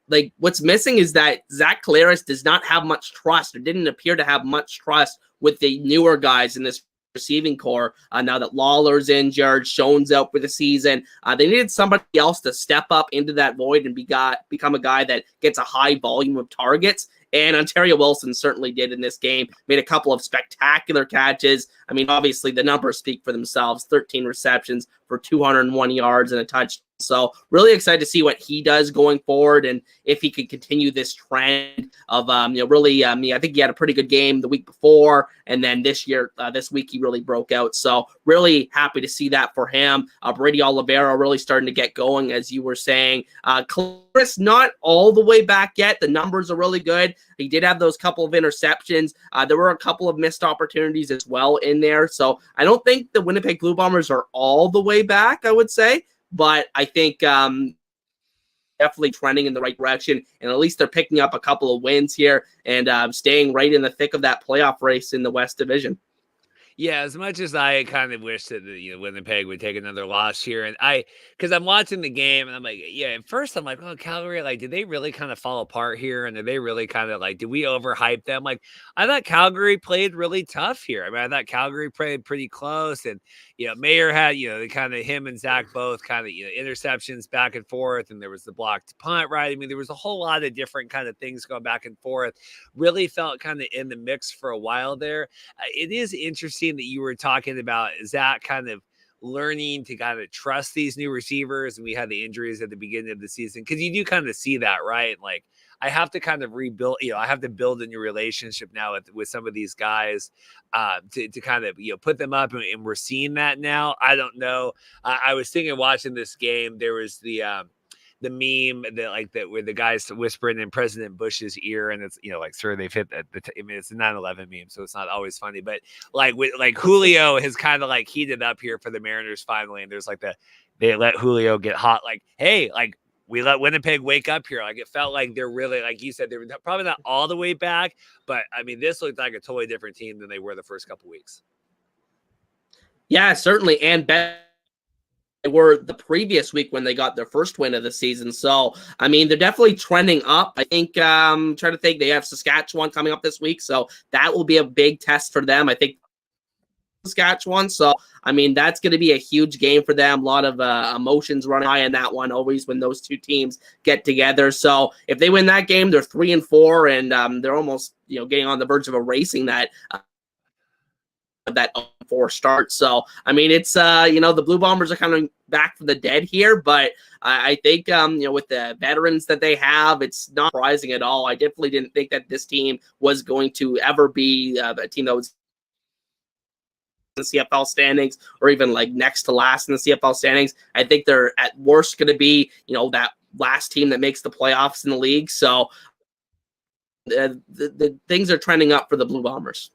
like, what's missing is that Zach Collaros does not have much trust, or didn't appear to have much trust with the newer guys in this receiving core. Now that Lawler's injured, Schoen's out for the season, they needed somebody else to step up into that void and become a guy that gets a high volume of targets. And Ontario Wilson certainly did in this game. Made a couple of spectacular catches. I mean, obviously the numbers speak for themselves. 13 receptions for 201 yards and a touchdown. So really excited to see what he does going forward, and if he can continue this trend of really. I think he had a pretty good game the week before, and then this week he really broke out. So really happy to see that for him. Brady Oliveira really starting to get going, as you were saying. Chris not all the way back yet. The numbers are really good. He did have those couple of interceptions. There were a couple of missed opportunities as well in there. So I don't think the Winnipeg Blue Bombers are all the way back, I would say. But I think definitely trending in the right direction, and at least they're picking up a couple of wins here and staying right in the thick of that playoff race in the West Division. Yeah, as much as I kind of wish that Winnipeg would take another loss here, and because I'm watching the game and I'm like, yeah, at first I'm like, oh, Calgary, like, did they really kind of fall apart here? And did they really kind of like, did we overhype them? Like, I thought Calgary played really tough here. I mean, I thought Calgary played pretty close, and Mayer had the kind of him and Zach both kind of interceptions back and forth, and there was the blocked punt, right? I mean, there was a whole lot of different kind of things going back and forth. Really felt kind of in the mix for a while there. It is interesting that you were talking about Zach kind of learning to kind of trust these new receivers, and we had the injuries at the beginning of the season, because you do kind of see that, right? Like, I have to kind of rebuild, I have to build a new relationship now with some of these guys to kind of put them up, and we're seeing that now. I don't know. I was thinking watching this game, there was the meme that where the guy's whispering in President Bush's ear, and it's like, sir, they've hit I mean, it's a 9/11 meme, so it's not always funny, but like Julio has kind of like heated up here for the Mariners finally, and there's like they let Julio get hot, like, hey, like, we let Winnipeg wake up here. Like, it felt like they're really, like you said, they're probably not all the way back, but I mean, this looked like a totally different team than they were the first couple weeks. Yeah, certainly, and they were the previous week when they got their first win of the season. So, I mean, they're definitely trending up. I think, trying to think, they have Saskatchewan coming up this week, so that will be a big test for them. I think Saskatchewan. So, I mean, that's going to be a huge game for them. A lot of emotions running high in that one, always when those two teams get together. So, if they win that game, they're 3-4, and they're almost, getting on the verge of erasing that 4 start. So, I mean, it's, the Blue Bombers are kind of back from the dead here, but I think, with the veterans that they have, it's not surprising at all. I definitely didn't think that this team was going to ever be a team that was the CFL standings, or even like next to last in the CFL standings. I think they're at worst going to be, that last team that makes the playoffs in the league. So the things are trending up for the Blue Bombers.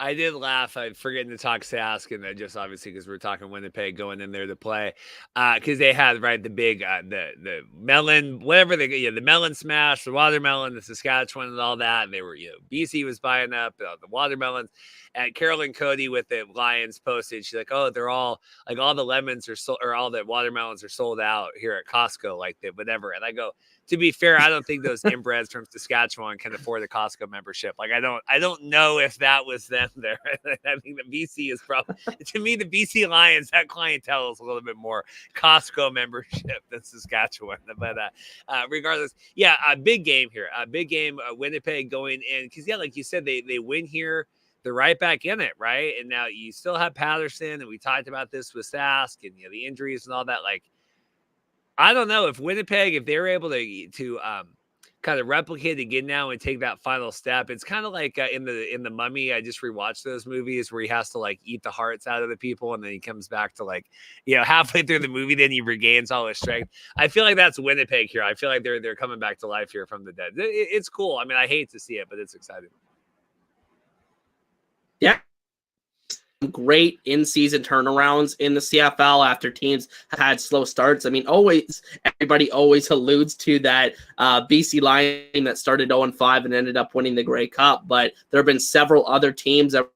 I did laugh. I'm forgetting to talk Sask, and then just obviously because we're talking Winnipeg going in there to play, because they had the big the melon, whatever the melon smash, the watermelon, the Saskatchewan, and all that, and they were BC was buying up the watermelons, and Carolyn Cody with the Lions posted, she's like, oh, they're all like, all the lemons are sold, or all the watermelons are sold out here at Costco, like whatever, and I go, to be fair, I don't think those inbreds from Saskatchewan can afford a Costco membership. Like, I don't know if that was them there. I think the BC is probably, to me, the BC Lions, that clientele is a little bit more Costco membership than Saskatchewan. But regardless, yeah, a big game here. A big game, Winnipeg going in. Because, yeah, like you said, they win here. They're right back in it, right? And now you still have Patterson, and we talked about this with Sask and, the injuries and all that. Like, I don't know if Winnipeg, if they're able to kind of replicate again now and take that final step. It's kind of like in the Mummy. I just rewatched those movies where he has to like eat the hearts out of the people, and then he comes back to halfway through the movie, then he regains all his strength. I feel like that's Winnipeg here. I feel like they're coming back to life here from the dead. It's cool. I mean, I hate to see it, but it's exciting. Yeah. Great in-season turnarounds in the CFL after teams had slow starts. I mean, everybody always alludes to that BC Lions that started 0-5 and ended up winning the Grey Cup, but there have been several other teams that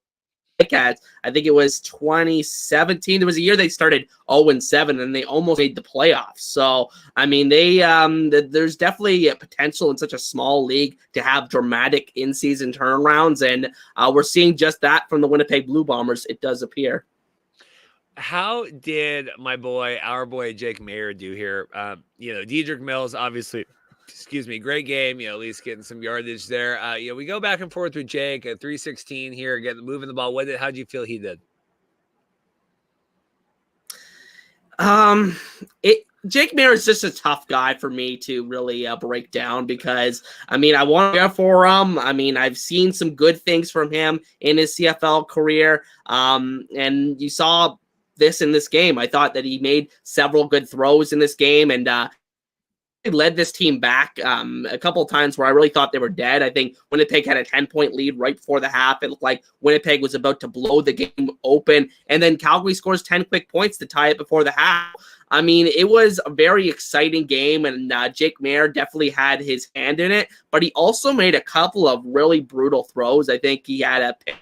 I think it was 2017. There was a year they started 0-7 and they almost made the playoffs. So, I mean, there's definitely a potential in such a small league to have dramatic in-season turnarounds, and we're seeing just that from the Winnipeg Blue Bombers, it does appear. How did our boy Jake Mayer do here? Dedrick Mills, obviously, great game, at least getting some yardage there. We go back and forth with Jake at 316 here, moving the ball with it. How'd you feel he did? Jake Mayer is just a tough guy for me to really break down, because, I mean, I want to go for him. I mean, I've seen some good things from him in his CFL career, and you saw this in this game. I thought that he made several good throws in this game, and led this team back a couple of times where I really thought they were dead. I think Winnipeg had a 10-point lead right before the half. It looked like Winnipeg was about to blow the game open, and then Calgary scores 10 quick points to tie it before the half. I mean, it was a very exciting game, and Jake Mayer definitely had his hand in it, but he also made a couple of really brutal throws. I think he had a pick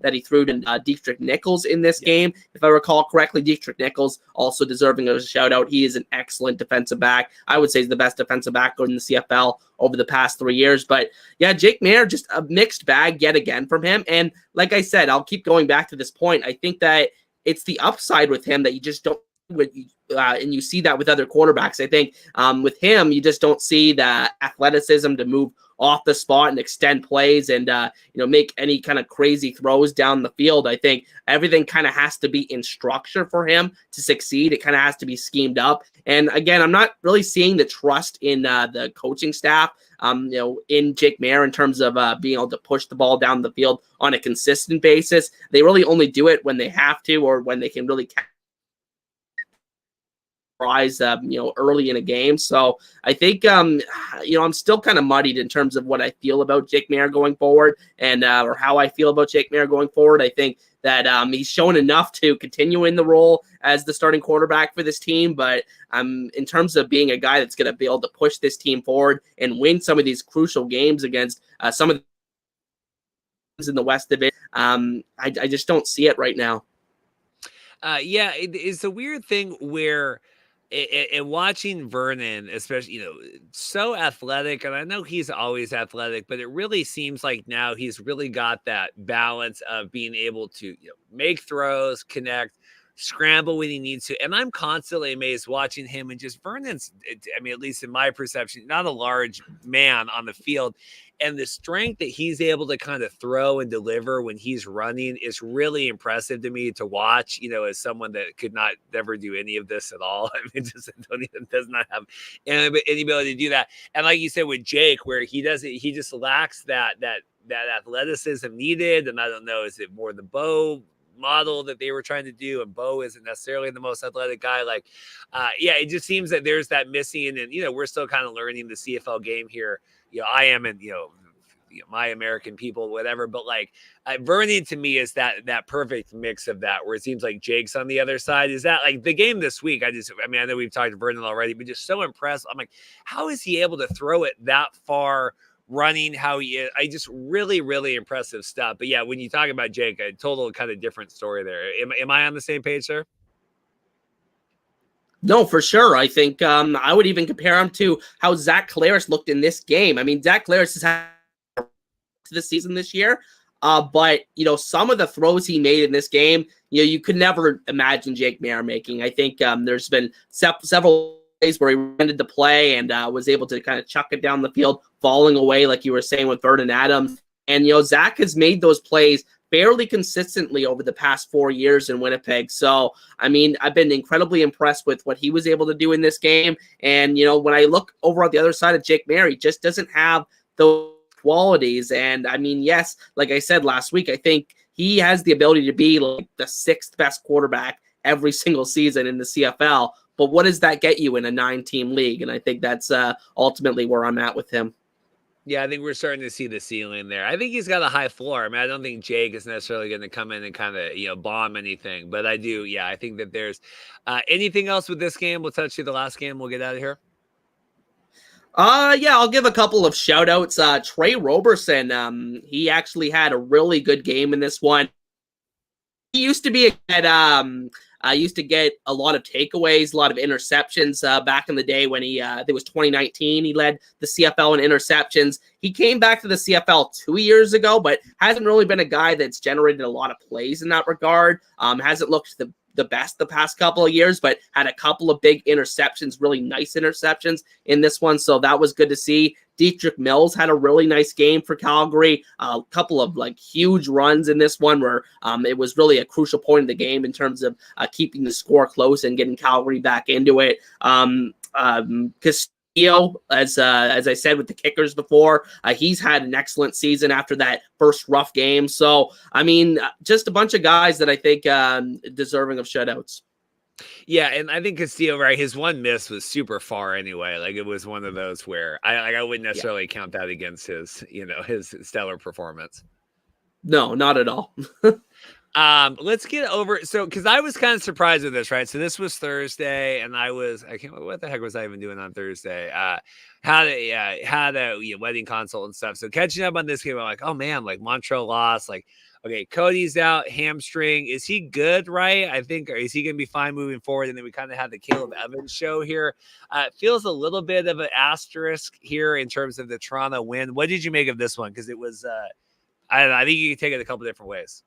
that he threw to Dietrich Nichols in this game, if I recall correctly. Dietrich Nichols also deserving of a shout out. He is an excellent defensive back. I would say he's the best defensive back in the CFL over the past 3 years. But yeah, Jake Maier, just a mixed bag yet again from him. And like I said, I'll keep going back to this point. I think that it's the upside with him that you just don't, and you see that with other quarterbacks. I think with him, you just don't see the athleticism to move off the spot and extend plays and make any kind of crazy throws down the field. I think everything kind of has to be in structure for him to succeed. It kind of has to be schemed up. And again, I'm not really seeing the trust in the coaching staff, in Jake Maier in terms of being able to push the ball down the field on a consistent basis. They really only do it when they have to or when they can really rise early in a game. So I think I'm still kind of muddied in terms of what I feel about Jake Maier going forward and or how I feel about Jake Maier going forward. I think that he's shown enough to continue in the role as the starting quarterback for this team, but in terms of being a guy that's going to be able to push this team forward and win some of these crucial games against some of the in the West Division, I just don't see it right now. It's a weird thing where and watching Vernon, especially, so athletic, and I know he's always athletic, but it really seems like now he's really got that balance of being able to make throws, connect, scramble when he needs to. And I'm constantly amazed watching him, and just Vernon's, at least in my perception, not a large man on the field. And the strength that he's able to kind of throw and deliver when he's running is really impressive to me to watch, as someone that could not never do any of this at all. Does not have any ability to do that. And like you said with Jake, where he just lacks that athleticism needed. And I don't know, is it more the Bo model that they were trying to do, and Bo isn't necessarily the most athletic guy? It just seems that there's that missing, and we're still kind of learning the CFL game here. I am, and my American people, whatever, but Vernon to me is that perfect mix of that, where it seems like Jake's on the other side. Is that the game this week? I know we've talked to Vernon already, but just so impressed. I'm like, how is he able to throw it that far running? How he is, just really, really impressive stuff. But yeah, when you talk about Jake, a total kind of different story there. Am I on the same page, sir? No, for sure. I think I would even compare him to how Zach Collaros looked in this game. I mean, Zach Collaros has had to the season this year, but some of the throws he made in this game, you could never imagine Jake Maier making. I think there's been several plays where he ended the play and was able to kind of chuck it down the field, falling away, like you were saying with Vernon Adams. And Zach has made those plays fairly consistently over the past 4 years in Winnipeg. So, I've been incredibly impressed with what he was able to do in this game. And, when I look over on the other side of Jake Maier, he just doesn't have those qualities. And, yes, like I said last week, I think he has the ability to be like the 6th best quarterback every single season in the CFL. But what does that get you in a 9-team league? And I think that's ultimately where I'm at with him. Yeah, I think we're starting to see the ceiling there. I think he's got a high floor. I don't think Jake is necessarily going to come in and kind of, bomb anything. But I do, I think that there's anything else with this game. We'll touch you the last game. We'll get out of here. I'll give a couple of shout outs. Trey Roberson, he actually had a really good game in this one. He used to be used to get a lot of takeaways, a lot of interceptions back in the day when I think it was 2019, he led the CFL in interceptions. He came back to the CFL 2 years ago, but hasn't really been a guy that's generated a lot of plays in that regard. Hasn't looked the best the past couple of years, but had a couple of big interceptions, really nice interceptions in this one. So that was good to see. Dietrich Mills had a really nice game for Calgary. A couple of huge runs in this one where it was really a crucial point in the game in terms of keeping the score close and getting Calgary back into it. Castillo, as I said with the kickers before, he's had an excellent season after that first rough game. So, just a bunch of guys that I think deserving of shutouts. Yeah, and I think Castillo, right, his one miss was super far anyway. It was one of those where I wouldn't necessarily count that against his, his stellar performance. No, not at all. Let's get over. So, because I was kind of surprised with this, right? So this was Thursday, and what the heck was I even doing on Thursday? Had a wedding consult and stuff. So catching up on this game, I'm like, oh man, Montreal lost. Okay, Cody's out, hamstring. Is he good, right? I think, or is he going to be fine moving forward? And then we kind of have the Caleb Evans show here. It feels a little bit of an asterisk here in terms of the Toronto win. What did you make of this one? Because it was, I don't know, I think you can take it a couple different ways.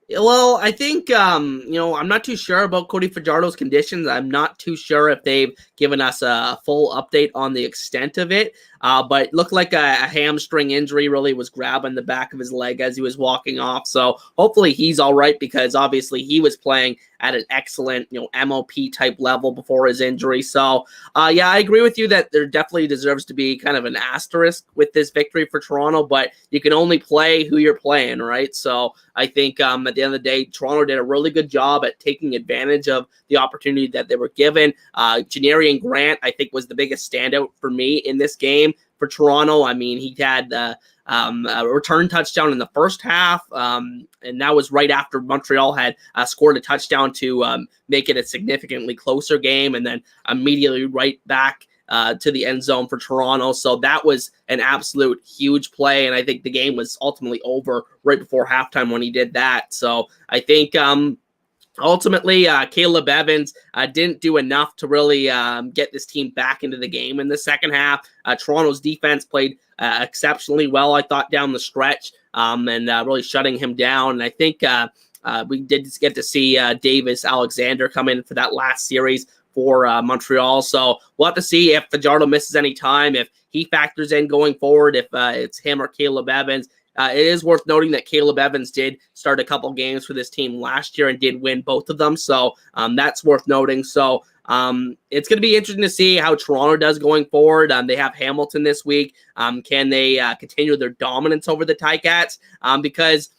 Well, I think, I'm not too sure about Cody Fajardo's conditions. I'm not too sure if they've given us a full update on the extent of it. But it looked like a hamstring injury, really was grabbing the back of his leg as he was walking off. So hopefully he's all right, because obviously he was playing at an excellent, MOP type level before his injury. So, yeah, I agree with you that there definitely deserves to be kind of an asterisk with this victory for Toronto, but you can only play who you're playing, right? So I think at the end of the day, Toronto did a really good job at taking advantage of the opportunity that they were given. Janarian Grant, I think, was the biggest standout for me in this game for Toronto. I mean, he had a return touchdown in the first half, and that was right after Montreal had scored a touchdown to make it a significantly closer game, and then immediately right back to the end zone for Toronto. So that was an absolute huge play, and I think the game was ultimately over right before halftime when he did that. So I think ultimately, Caleb Evans didn't do enough to really get this team back into the game in the second half. Toronto's defense played exceptionally well, I thought, down the stretch, and really shutting him down. And I think we did get to see Davis Alexander come in for that last series for Montreal. So we'll have to see if Fajardo misses any time, if he factors in going forward, if it's him or Caleb Evans. It is worth noting that Caleb Evans did start a couple games for this team last year and did win both of them. So that's worth noting. So it's going to be interesting to see how Toronto does going forward. They have Hamilton this week. Can they continue their dominance over the Ticats? Because,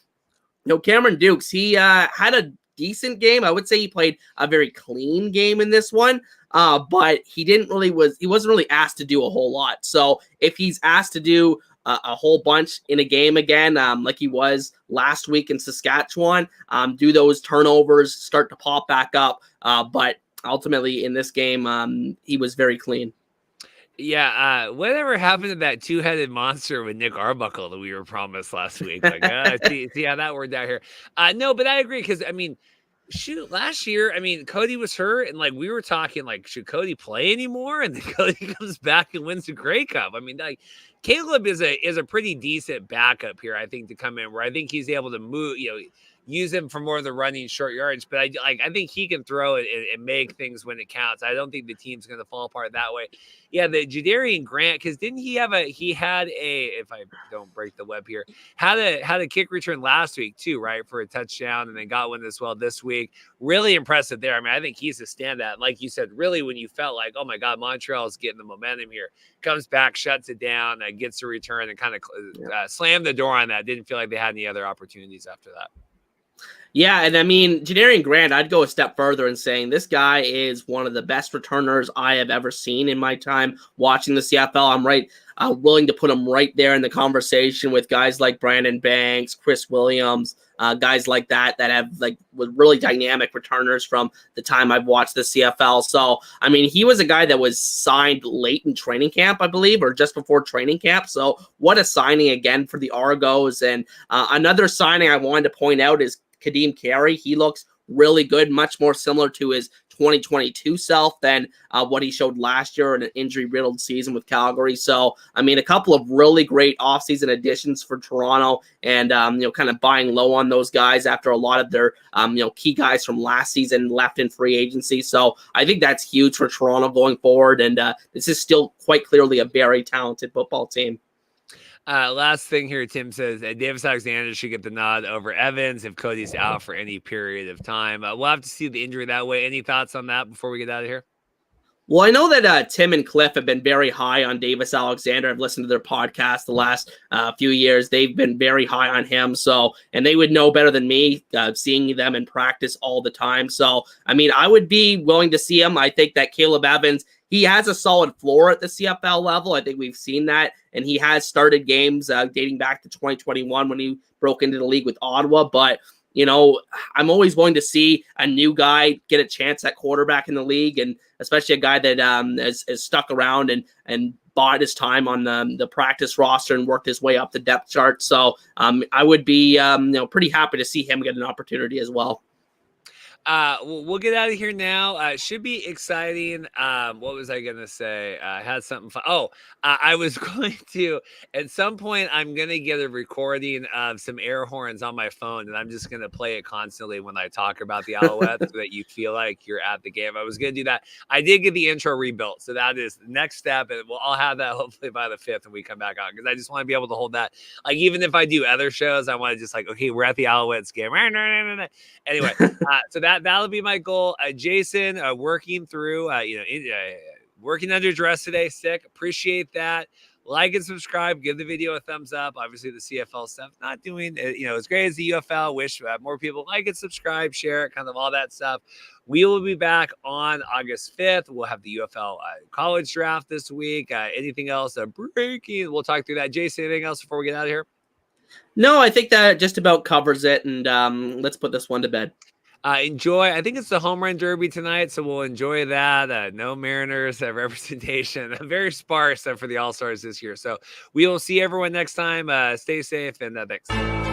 Cameron Dukes, he had a decent game. I would say he played a very clean game in this one. But he wasn't really asked to do a whole lot. So if he's asked to do a whole bunch in a game again, like he was last week in Saskatchewan, do those turnovers start to pop back up. But ultimately in this game, he was very clean. Yeah, whatever happened to that two-headed monster with Nick Arbuckle that we were promised last week? Like, see how that worked out here. No, but I agree, because, I mean, shoot, last year, I mean, Cody was hurt, and, like, we were talking, like, should Cody play anymore? And then Cody comes back and wins the Grey Cup. I mean, like, Caleb is a pretty decent backup here, I think, to come in, where I think he's able to move, use him for more of the running short yards. But I think he can throw it and make things when it counts. I don't think the team's going to fall apart that way. Yeah, the Janarian Grant, because didn't he had a, if I don't break the web here, had a kick return last week too, right, for a touchdown, and then got one as well this week. Really impressive there. I mean, I think he's a standout. Like you said, really, when you felt like, oh my God, Montreal is getting the momentum here, comes back, shuts it down, gets a return, and kind of slammed the door on that. Didn't feel like they had any other opportunities after that. Yeah, and I mean, Janarian Grant, I'd go a step further in saying this guy is one of the best returners I have ever seen in my time watching the CFL. I'm willing to put him right there in the conversation with guys like Brandon Banks, Chris Williams, guys like that have really dynamic returners from the time I've watched the CFL. So, I mean, he was a guy that was signed late in training camp, I believe, or just before training camp. So what a signing again for the Argos. And another signing I wanted to point out is Kadeem Carey. He looks really good, much more similar to his 2022 self than what he showed last year in an injury-riddled season with Calgary. So, I mean, a couple of really great offseason additions for Toronto, and kind of buying low on those guys after a lot of their key guys from last season left in free agency. So I think that's huge for Toronto going forward, and this is still quite clearly a very talented football team. Last thing here, Tim says Davis Alexander should get the nod over Evans if Cody's out for any period of time. We'll have to see the injury that way. Any thoughts on that before we get out of here? Well, I know that Tim and Cliff have been very high on Davis Alexander. I've listened to their podcast the last few years. They've been very high on him. So, and they would know better than me, seeing them in practice all the time. So, I mean, I would be willing to see him. I think that Caleb Evans, he has a solid floor at the CFL level. I think we've seen that. And he has started games dating back to 2021 when he broke into the league with Ottawa. But, I'm always willing to see a new guy get a chance at quarterback in the league, and especially a guy that has stuck around and bought his time on the practice roster and worked his way up the depth chart. So I would be pretty happy to see him get an opportunity as well. We'll get out of here now. It should be exciting. What was I gonna say? I had something fun. I was going to, at some point, I'm gonna get a recording of some air horns on my phone, and I'm just gonna play it constantly when I talk about the Alouettes, so that you feel like you're at the game. I was gonna do that. I did get the intro rebuilt, so that is the next step, and I'll have that hopefully by the 5th when we come back on, because I just want to be able to hold that. Like, even if I do other shows, I want to just like, okay, we're at the Alouettes game. Anyway, so that'll be my goal. Jason, working through, working under duress today. Sick. Appreciate that. Like and subscribe. Give the video a thumbs up. Obviously, the CFL stuff not doing as great as the UFL. Wish more people like it, subscribe, share it, kind of all that stuff. We will be back on August 5th. We'll have the UFL college draft this week. Anything else breaking? We'll talk through that. Jason, anything else before we get out of here? No, I think that just about covers it. And let's put this one to bed. Enjoy. I think it's the home run derby tonight, so we'll enjoy that. No Mariners representation. Very sparse for the All-Stars this year. So we will see everyone next time. Stay safe, and thanks.